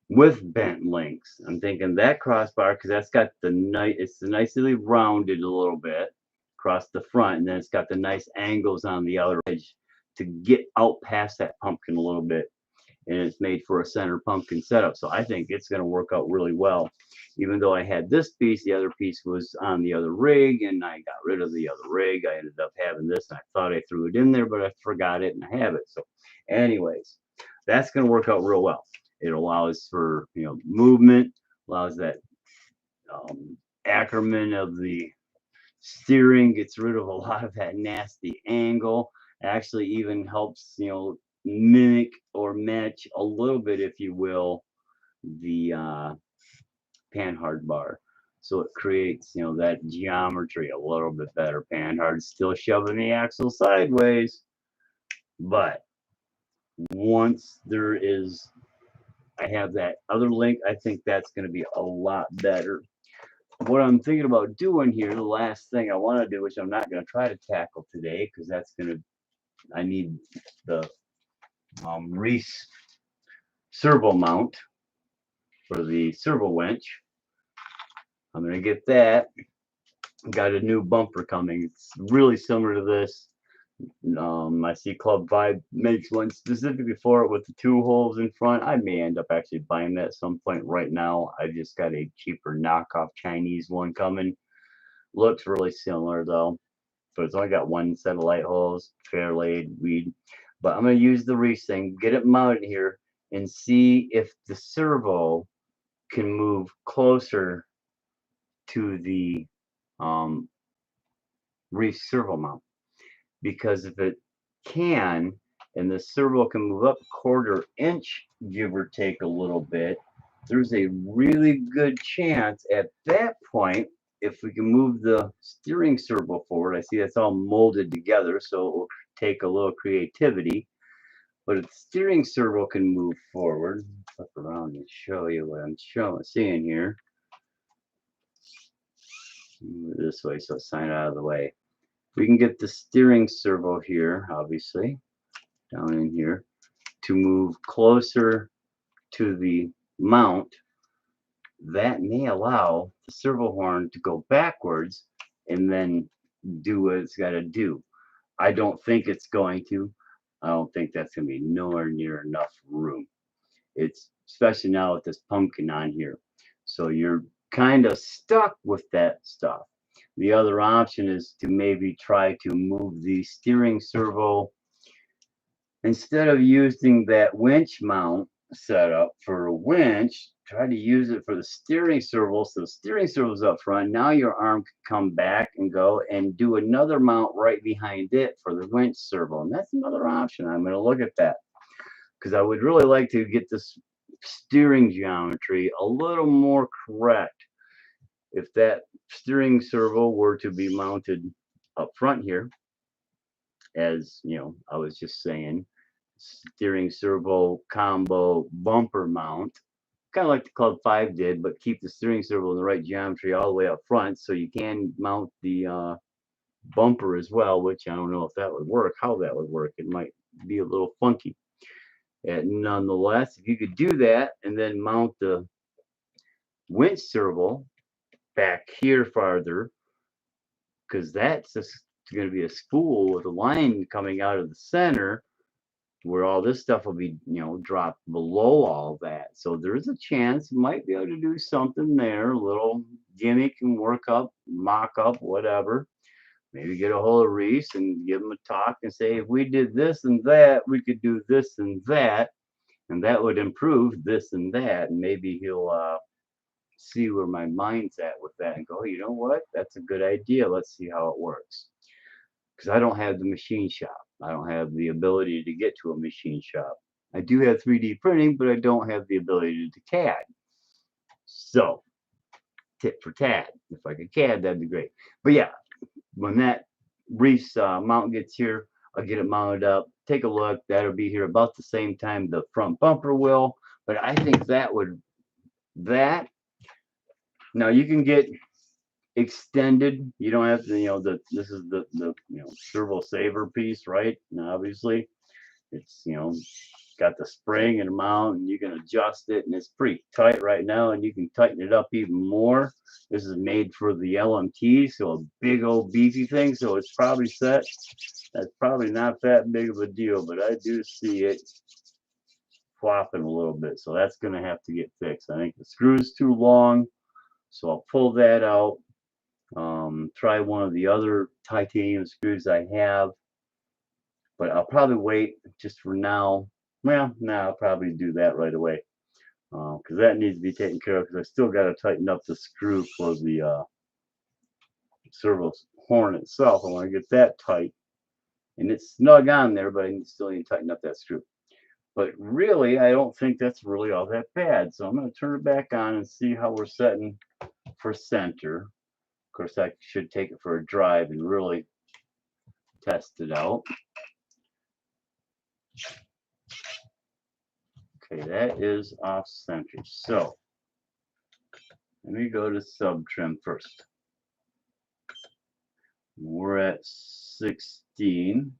with bent links. I'm thinking that crossbar, because that's got the nice, it's nicely rounded a little bit across the front, and then it's got the nice angles on the outer edge to get out past that pumpkin a little bit. And it's made for a center pumpkin setup. So I think it's going to work out really well. Even though I had this piece, the other piece was on the other rig, and I got rid of the other rig. I ended up having this, and I thought I threw it in there, but I forgot it, and I have it. So anyways, that's going to work out real well. It allows for, you know, movement, allows that Ackerman of the steering, gets rid of a lot of that nasty angle. Actually even helps, you know, mimic or match a little bit, if you will, the panhard bar. So it creates, you know, that geometry a little bit better. Panhard still shoving the axle sideways, but once there is, I have that other link, I think that's going to be a lot better. What I'm thinking about doing here, the last thing I want to do, which I'm not going to try to tackle today, because that's going to, I need the Reese servo mount for the servo winch. I'm going to get that. Got a new bumper coming. It's really similar to this. I see Club Vibe makes one specifically for it with the 2 holes in front. I may end up actually buying that at some point. Right now, I just got a cheaper knockoff Chinese one coming. Looks really similar though. So it's only got 1 set of light holes, fair laid weed. But I'm going to use the Reese thing, get it mounted here, and see if the servo can move closer to the Reese servo mount. Because if it can, and the servo can move up a 1/4 inch, give or take a little bit, there's a really good chance at that point, if we can move the steering servo forward. I see that's all molded together, so it will take a little creativity. But if the steering servo can move forward, flip around and show you what I'm seeing here. Move this way so it's signed out of the way. We can get the steering servo here, obviously, down in here, to move closer to the mount. That may allow the servo horn to go backwards and then do what it's got to do. I don't think it's going to. I don't think that's going to be nowhere near enough room. It's especially now with this pumpkin on here. So you're kind of stuck with that stuff. The other option is to maybe try to move the steering servo. Instead of using that winch mount setup for a winch, try to use it for the steering servo. So the steering servo's up front. Now your arm can come back and go and do another mount right behind it for the winch servo. And that's another option. I'm going to look at that because I would really like to get this steering geometry a little more correct. If that steering servo were to be mounted up front here, as you know, I was just saying, steering servo combo bumper mount, kind of like the Club 5 did, but keep the steering servo in the right geometry all the way up front, so you can mount the bumper as well, which I don't know if that would work, how that would work. It might be a little funky. And nonetheless, if you could do that and then mount the winch servo back here farther, because that's just going to be a spool with a line coming out of the center where all this stuff will be, you know, dropped below all that. So there's a chance you might be able to do something there, a little gimmick and work up, mock up, whatever. Maybe get a hold of Reese and give him a talk and say, if we did this and that, we could do this and that would improve this and that. And maybe he'll see where my mind's at with that and go, you know what, that's a good idea. Let's see how it works. Because I don't have the machine shop. I don't have the ability to get to a machine shop. I do have 3D printing, but I don't have the ability to CAD. So, tit for tat. If I could CAD, that'd be great. But yeah, when that Reese mount gets here, I'll get it mounted up. Take a look. That'll be here about the same time the front bumper will. But I think that would, now you can get extended. You don't have to, you know, this is the you know, servo saver piece, right? And obviously it's, you know, got the spring and mount, and you can adjust it, and it's pretty tight right now, and you can tighten it up even more. This is made for the LMT, so a big old beefy thing, so it's probably set. That's probably not that big of a deal, but I do see it flopping a little bit, so that's going to have to get fixed. I think the screw's too long, so I'll pull that out. Try one of the other titanium screws I have, but I'll probably wait just for now. Well, no, I'll probably do that right away, because that needs to be taken care of, because I still got to tighten up the screw for the servo horn itself. I want to get that tight, and it's snug on there, but I still need to tighten up that screw. But really, I don't think that's really all that bad. So I'm going to turn it back on and see how we're setting for center. Of course, I should take it for a drive and really test it out. Okay, that is off center. So let me go to sub trim first. We're at 16.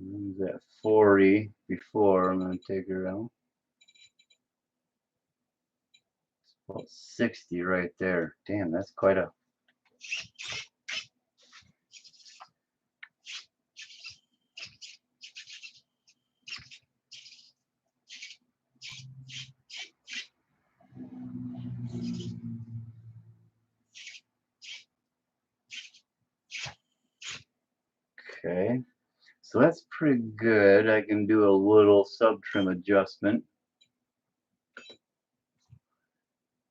I was at 40 before. I'm going to take her out. It's about 60 right there. Damn, that's quite a... Okay, so that's pretty good. I can do a little sub trim adjustment.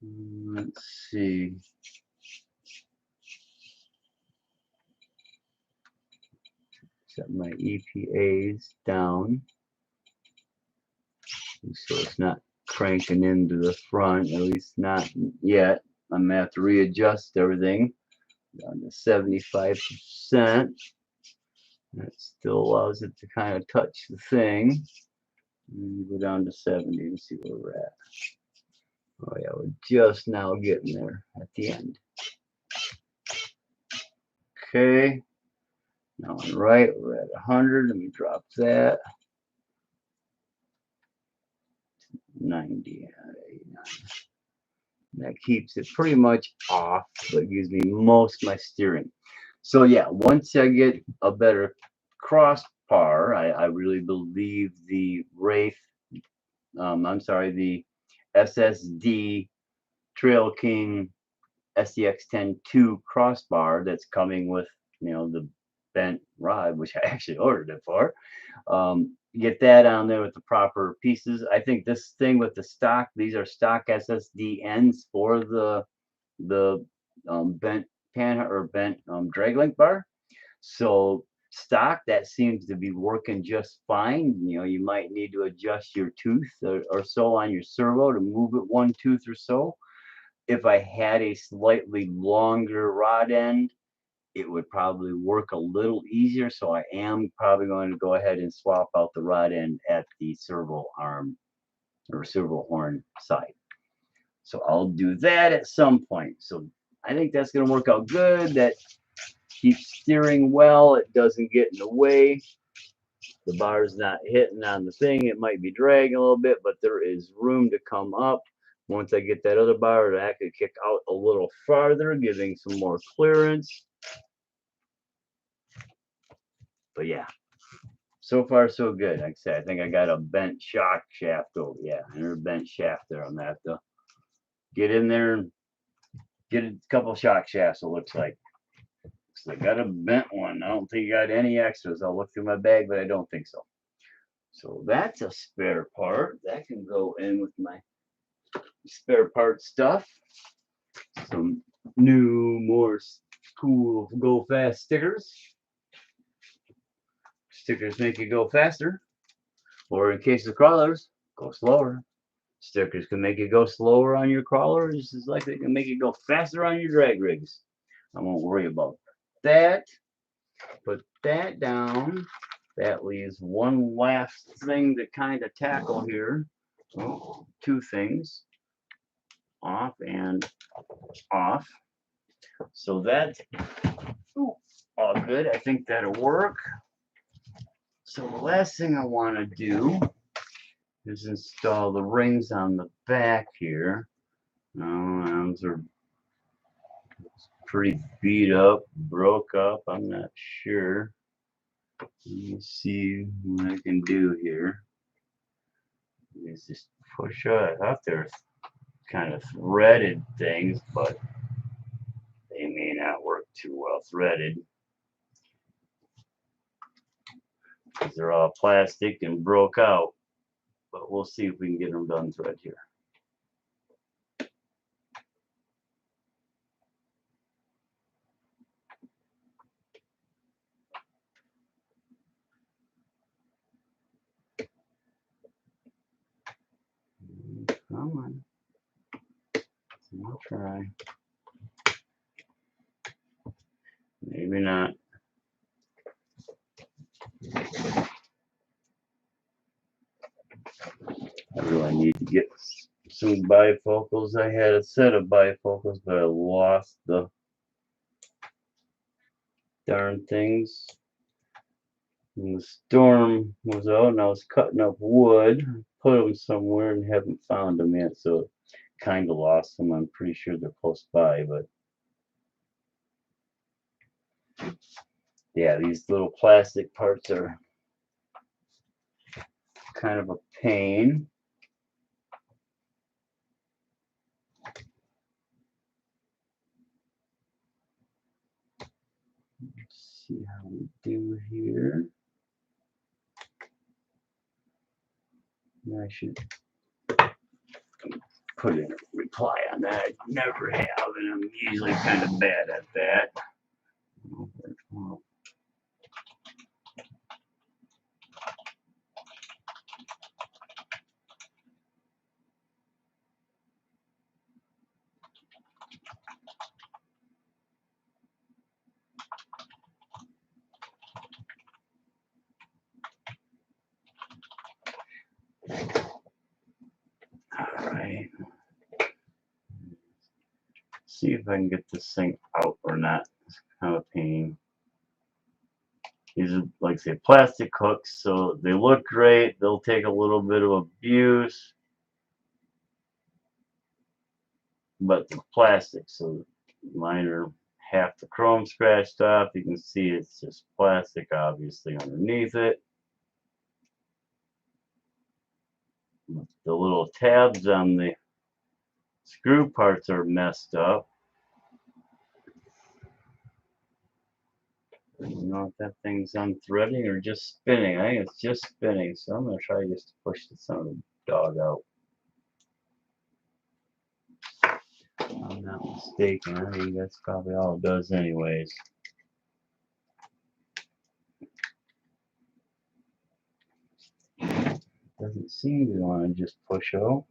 Let's see. Set my EPAs down so it's not cranking into the front, at least not yet. I'm going to have to readjust everything down to 75%. That still allows it to kind of touch the thing. And go down to 70 and see where we're at. Oh yeah, we're just now getting there at the end. Okay. Now on the right, we're at 100. Let me drop that. 90. That keeps it pretty much off, but gives me most of my steering. So yeah, once I get a better crossbar, I really believe the Wraith, the SSD Trail King SCX-10-2 crossbar that's coming with, the bent rod, which I actually ordered it for. Get that on there with the proper pieces. I think this thing with the stock, these are stock SSD ends for the bent pan or bent drag link bar. So stock, that seems to be working just fine. You might need to adjust your tooth or so on your servo to move it one tooth or so. If I had a slightly longer rod end, it would probably work a little easier. So I am probably going to go ahead and swap out the rod end at the servo arm or servo horn side. So I'll do that at some point. So I think that's going to work out good. That keeps steering well. It doesn't get in the way. The bar's not hitting on the thing. It might be dragging a little bit, but there is room to come up. Once I get that other bar, it'll actually kick out a little farther, giving some more clearance. But yeah, so far so good. Like I said, I think I got a bent shock shaft over. Yeah, and a bent shaft there. I'm gonna have to get in there and get a couple shock shafts, it looks like. So I got a bent one. I don't think I got any extras. I'll look through my bag, but I don't think so. So that's a spare part. That can go in with my spare part stuff. Some new, more cool go fast stickers. Stickers make you go faster, or in case of crawlers, go slower. Stickers can make you go slower on your crawler, just as like they can make you go faster on your drag rigs. I won't worry about that. Put that down. That leaves one last thing to kind of tackle here. Oh, two things. off and off. So that's all good. I think that'll work. So the last thing I want to do is install the rings on the back here. Those are pretty beat up, broke up. I'm not sure. Let me see what I can do here. Let's just push out. I thought they're kind of threaded things, but they may not work too well threaded. Because they're all plastic and broke out. But we'll see if we can get them done thread here. Come on. I'll try. Maybe not. I really need to get some bifocals. I had a set of bifocals, but I lost the darn things. And the storm was out and I was cutting up wood. Put them somewhere and haven't found them yet, so kind of lost them. I'm pretty sure they're close by, but yeah, these little plastic parts are kind of a pain. Let's see how we do here. I should put in a reply on that. I never have, and I'm usually kind of bad at that. Alright. See if I can get this thing out or not. It's kind of a pain. These are, like I say, plastic hooks, so they look great. They'll take a little bit of abuse, but they're plastic, so mine are half the chrome scratched off. You can see it's just plastic, obviously, underneath it. The little tabs on the screw parts are messed up. I don't know if that thing's unthreading or just spinning. I think it's just spinning, so I'm going to try just to push the son of a dog out. If I'm not mistaken, I think that's probably all it does anyways. Doesn't seem to want to just push out.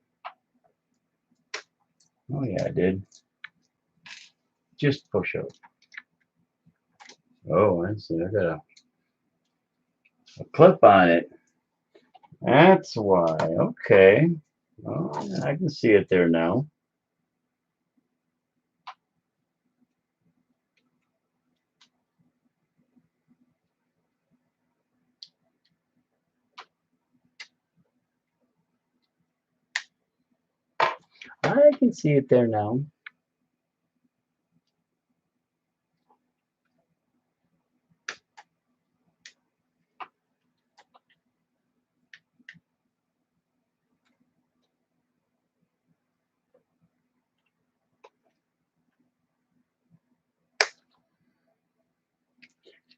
Oh yeah, I did. Just push out. Oh, I see. I got a clip on it. That's why. Okay. Oh, I can see it there now. I can see it there now.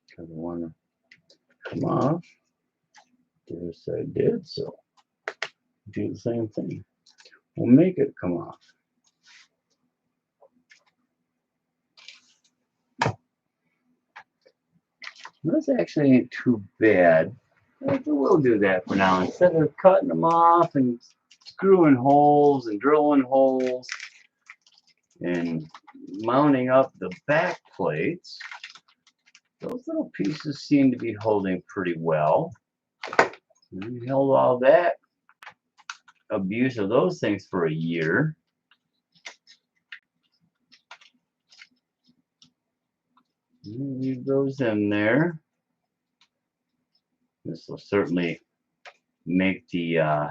Because I want to come off. Yes, I did. So do the same thing. We'll make it come off. This actually ain't too bad. We'll do that for now. Instead of cutting them off and screwing holes and drilling holes and mounting up the back plates, those little pieces seem to be holding pretty well. We held all that abuse of those things for a year. Leave those in there. This will certainly make the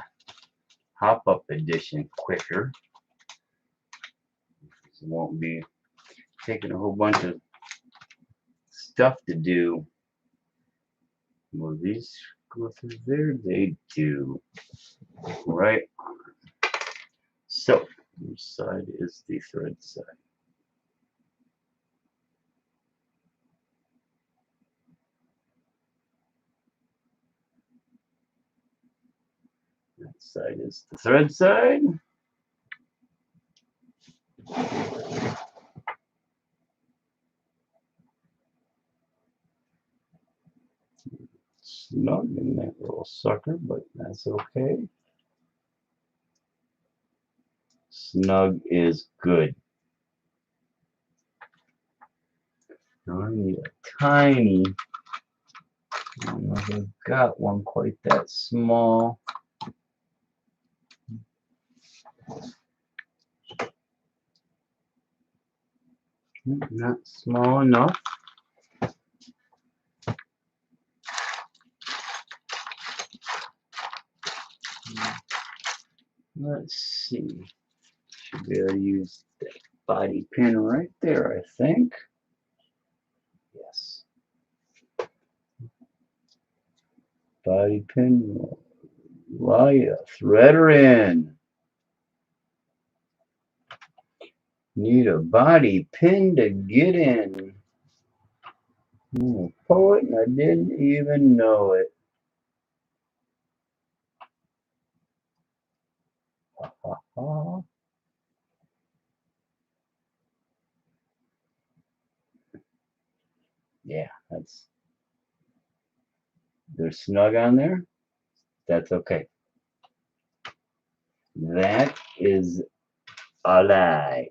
hop-up edition quicker. It won't be taking a whole bunch of stuff to do. Will these go through there? They do. Right. So, which side is the thread side? That side is the thread side. Snug in that little sucker, but that's okay. Snug is good. Now I need a tiny, I don't know if I've got one quite that small. Not small enough. Let's see. Should be able to use that body pin right there, I think. Yes. Body pin. Well, yeah. Thread her in. Need a body pin to get in. Poet, and I didn't even know it. Ha, ha, ha. Yeah, they're snug on there. That's okay. That is a lie.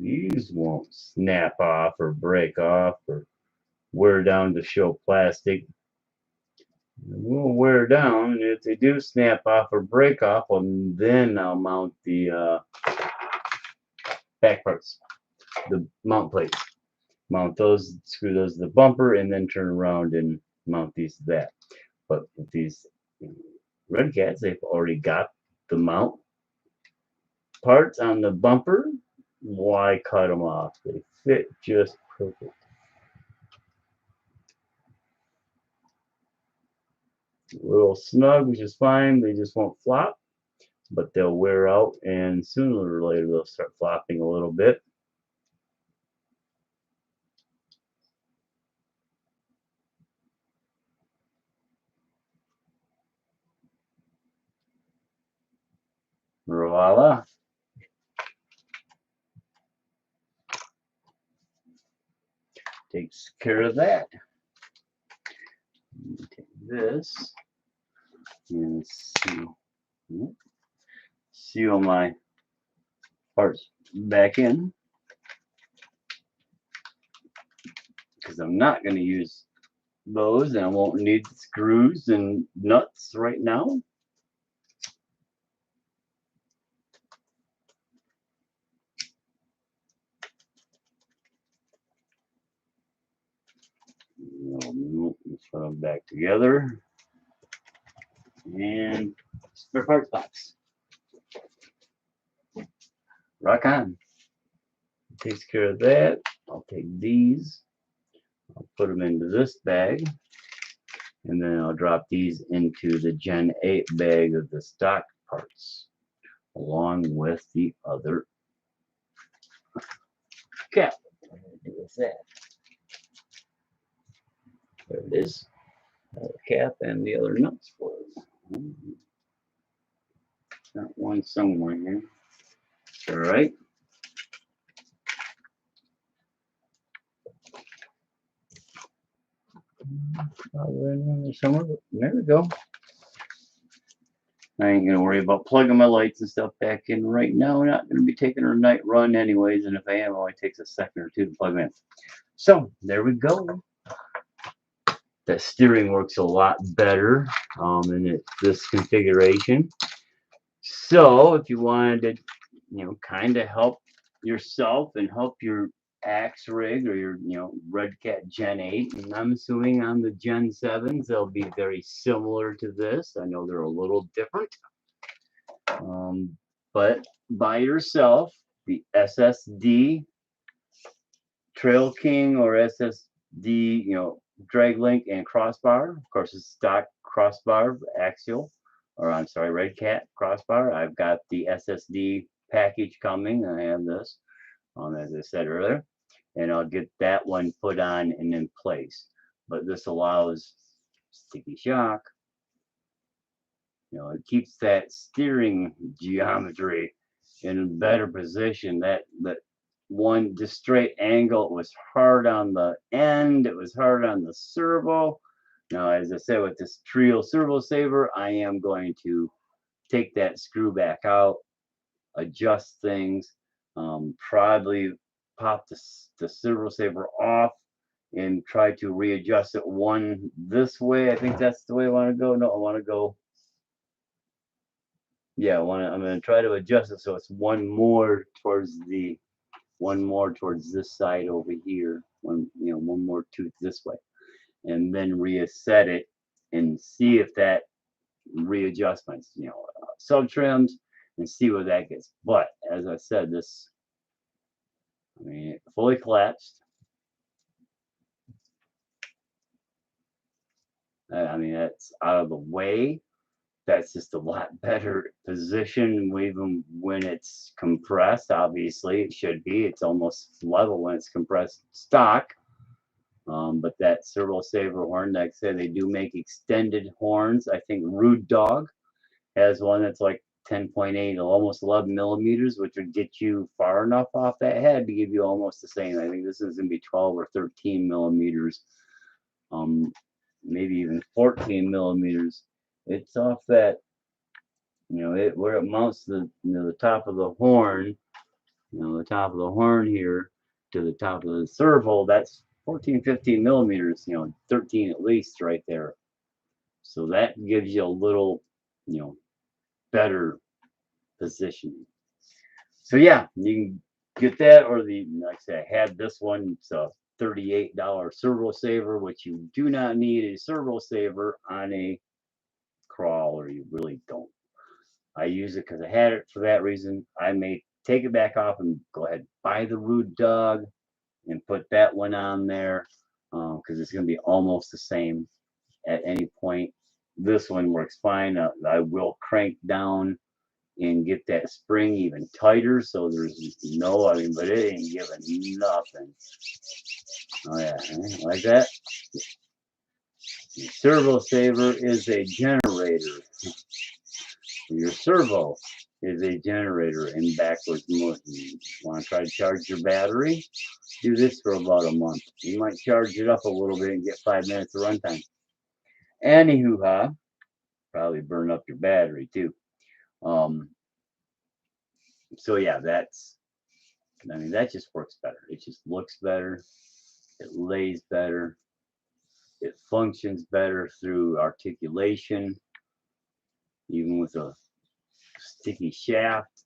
These won't snap off or break off or wear down to show plastic. They will wear down, and if they do snap off or break off, well, then I'll mount the back parts, the mount plates. Mount those, screw those to the bumper, and then turn around and mount these to that. But with these RedCats, they've already got the mount parts on the bumper. Why cut them off? They fit just perfect. A little snug, which is fine. They just won't flop, but they'll wear out, and sooner or later they'll start flopping a little bit. Voila. Takes care of that. Take this and seal my parts back in, because I'm not going to use those, and I won't need screws and nuts right now. Let's put them back together. And spare parts box. Rock on. Takes care of that. I'll take these. I'll put them into this bag. And then I'll drop these into the Gen 8 bag of the stock parts, along with the other cap. What am I going to do with that? There it is. The cap and the other nuts for it. Got one somewhere here. All right. Probably in there somewhere. There we go. I ain't gonna worry about plugging my lights and stuff back in right now. I'm not gonna be taking a night run anyways, and if I am, it only takes a second or two to plug them in. So there we go. The steering works a lot better in this configuration. So if you wanted to, kind of help yourself and help your axe rig or your, RedCat Gen8, and I'm assuming on the Gen 7s they'll be very similar to this. I know they're a little different, but by yourself, the SSD Trail King or SSD, drag link and crossbar. Of course, it's stock crossbar axial, or I'm sorry, RedCat crossbar. I've got the SSD package coming. I have this, as I said earlier, and I'll get that one put on and in place. But this allows sticky shock. It keeps that steering geometry in a better position. That one just straight angle, it was hard on the end, it was hard on the servo. Now, as I said, with this trio servo saver, I am going to take that screw back out, adjust things, probably pop the servo saver off and try to readjust it one this way. I think that's the way I want to go. No, I want to go. Yeah, I'm going to try to adjust it so it's one more towards this side over here, one more tooth this way, and then reset it and see if that readjustments, sub trims, and see where that gets. But as I said, this, fully collapsed. That's out of the way. That's just a lot better position, even when it's compressed. Obviously, it should be. It's almost level when it's compressed stock. But that Servo Horn, like I said, they do make extended horns. I think Rude Dog has one that's like 10.8, almost 11 millimeters, which would get you far enough off that head to give you almost the same. I think this is going to be 12 or 13 millimeters, maybe even 14 millimeters. It's off that, where it mounts the top of the horn, the top of the horn here to the top of the servo. That's 14, 15 millimeters, 13 at least right there. So that gives you a little, better positioning. So yeah, you can get that, or like I said, I had this one. It's a $38 servo saver, which you do not need a servo saver on a crawler. You really don't. I use it because I had it for that reason. I may take it back off and go ahead and buy the Rude Dog and put that one on there, because it's going to be almost the same at any point. This one works fine. I will crank down and get that spring even tighter, so there's but it ain't giving nothing. Oh yeah, like that. Your servo saver is a generator. Your servo is a generator in backwards motion. Want to try to charge your battery? Do this for about a month. You might charge it up a little bit and get 5 minutes of runtime. Anywho, probably burn up your battery too. So yeah, that just works better. It just looks better. It lays better. It functions better through articulation, even with a sticky shaft.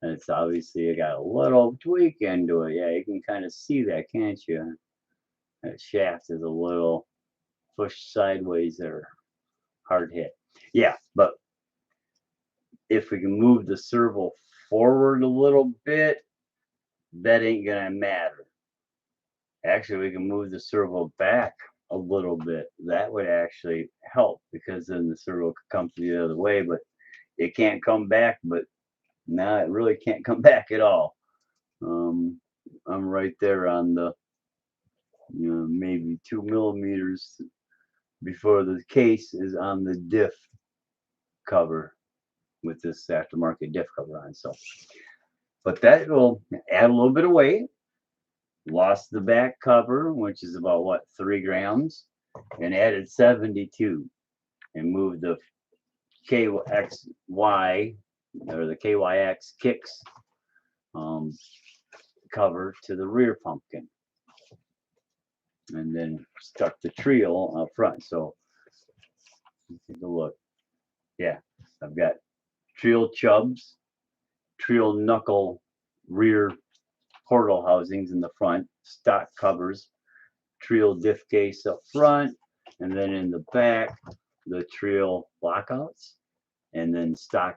It's obviously got a little tweak into it. Yeah, you can kind of see that, can't you? That shaft is a little pushed sideways there. Hard hit. Yeah, but if we can move the servo forward a little bit, that ain't gonna matter. Actually, we can move the servo back a little bit. That would actually help, because then the servo could come the other way, but it can't come back. But now it really can't come back at all. I'm right there on the, maybe 2 millimeters before the case is on the Diff cover with this aftermarket Diff cover on. So, but that will add a little bit of weight. Lost the back cover, which is about 3 grams. and added 72 and moved the KXY or the KYX kicks cover to the rear pumpkin, and then stuck the trio up front. So take a look. Yeah, I've got trio chubs, trio knuckle rear portal housings in the front, stock covers, trio diff case up front, and then in the back the trio lockouts, and then stock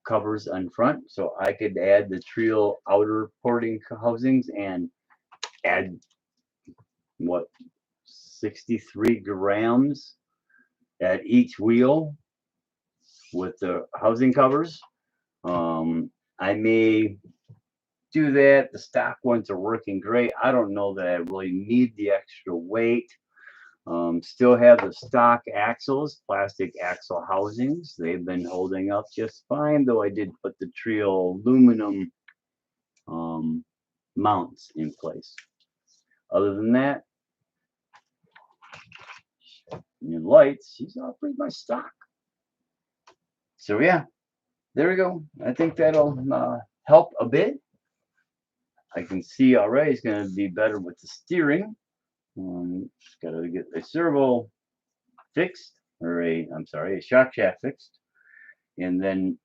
covers on front. So I could add the trio outer porting housings and add what, 63 grams at each wheel with the housing covers. I may do that. The stock ones are working great. I don't know that I really need the extra weight. Still have the stock axles, plastic axle housings. They've been holding up just fine, though I did put the trio aluminum mounts in place. Other than that, your lights, she's all pretty much stock. So yeah, there we go. I think that'll help a bit. I can see already it's going to be better with the steering. Just got to get a servo fixed, or a shock shaft fixed, and then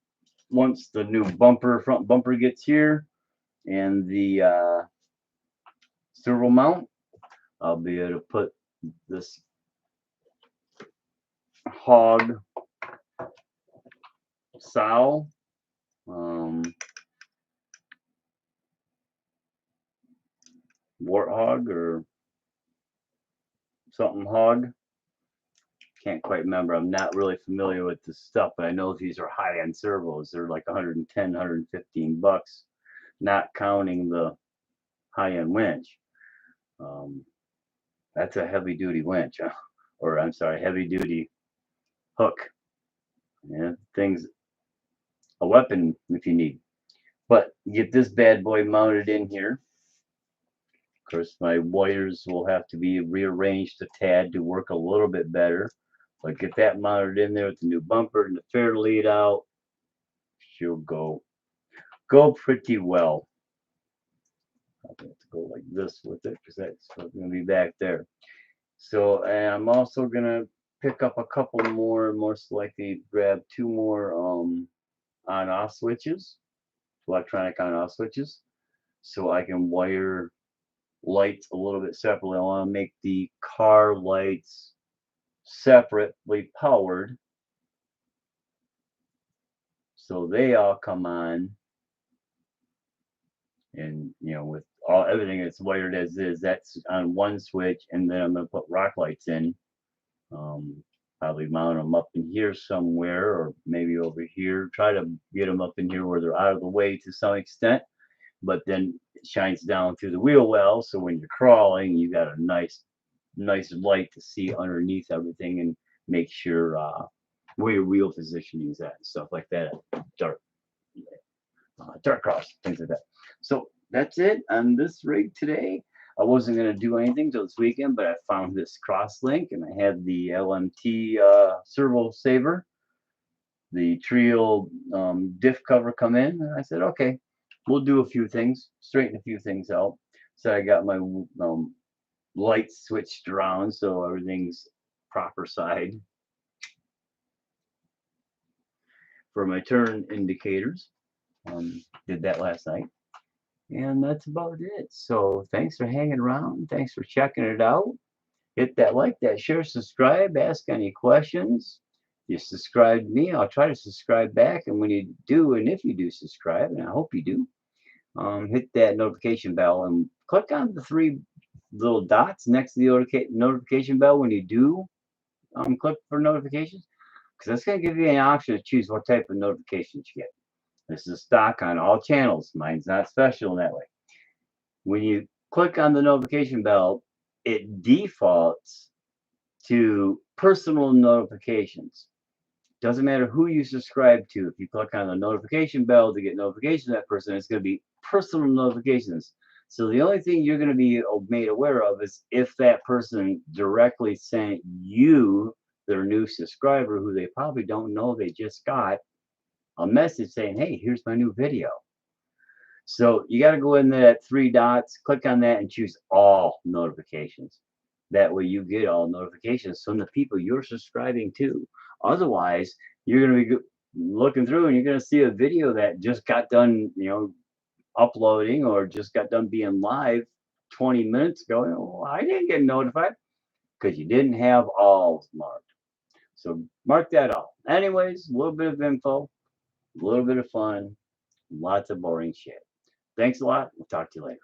once the new front bumper gets here and the servo mount, I'll be able to put this hog sow warthog or something hog. Can't quite remember. I'm not really familiar with this stuff, but I know these are high-end servos. They're like 110, 115 bucks, not counting the high-end winch. That's a heavy-duty winch, or I'm sorry, heavy-duty hook. Yeah, thing's a weapon if you need. But get this bad boy mounted in here. Of course, my wires will have to be rearranged a tad to work a little bit better. But get that mounted in there with the new bumper and the fair lead out. She'll go pretty well. I have to go like this with it because that's going to be back there. So, and I'm also going to pick up a couple more, most likely grab 2 more on-off switches, electronic on-off switches, so I can wire lights a little bit separately. I want to make the car lights separately powered, so they all come on, and with everything that's wired as is, that's on one switch, and then I'm going to put rock lights in. Probably mount them up in here somewhere, or maybe over here. Try to get them up in here where they're out of the way to some extent, but then it shines down through the wheel well, so when you're crawling, you got a nice light to see underneath everything and make sure where your wheel positioning is at and stuff like that. Dark cross, things like that. So that's it on this rig today. I wasn't going to do anything till this weekend, but I found this cross link, and I had the Lmt Servo Saver, the trio diff cover come in, and I said, okay, we'll do a few things, straighten a few things out. So I got my lights switched around so everything's proper side for my turn indicators. Did that last night, and that's about it. So thanks for hanging around, thanks for checking it out. Hit that like, that share, subscribe, ask any questions. You subscribe to me, I'll try to subscribe back, and when you do, and if you do subscribe, and I hope you do, hit that notification bell and click on the 3 little dots next to the notification bell when you do click for notifications, because that's going to give you an option to choose what type of notifications you get. This is stock on all channels. Mine's not special in that way. When you click on the notification bell, it defaults to personal notifications. Doesn't matter who you subscribe to. If you click on the notification bell to get notifications of that person, it's going to be personal notifications. So the only thing you're going to be made aware of is if that person directly sent you, their new subscriber, who they probably don't know they just got, a message saying, hey, here's my new video. So you got to go in that 3 dots, click on that, and choose all notifications. That way you get all notifications from the people you're subscribing to. Otherwise, you're going to be looking through and you're going to see a video that just got done, uploading or just got done being live 20 minutes ago. Oh, I didn't get notified because you didn't have all marked. So mark that all. Anyways, a little bit of info, a little bit of fun, lots of boring shit. Thanks a lot. We'll talk to you later.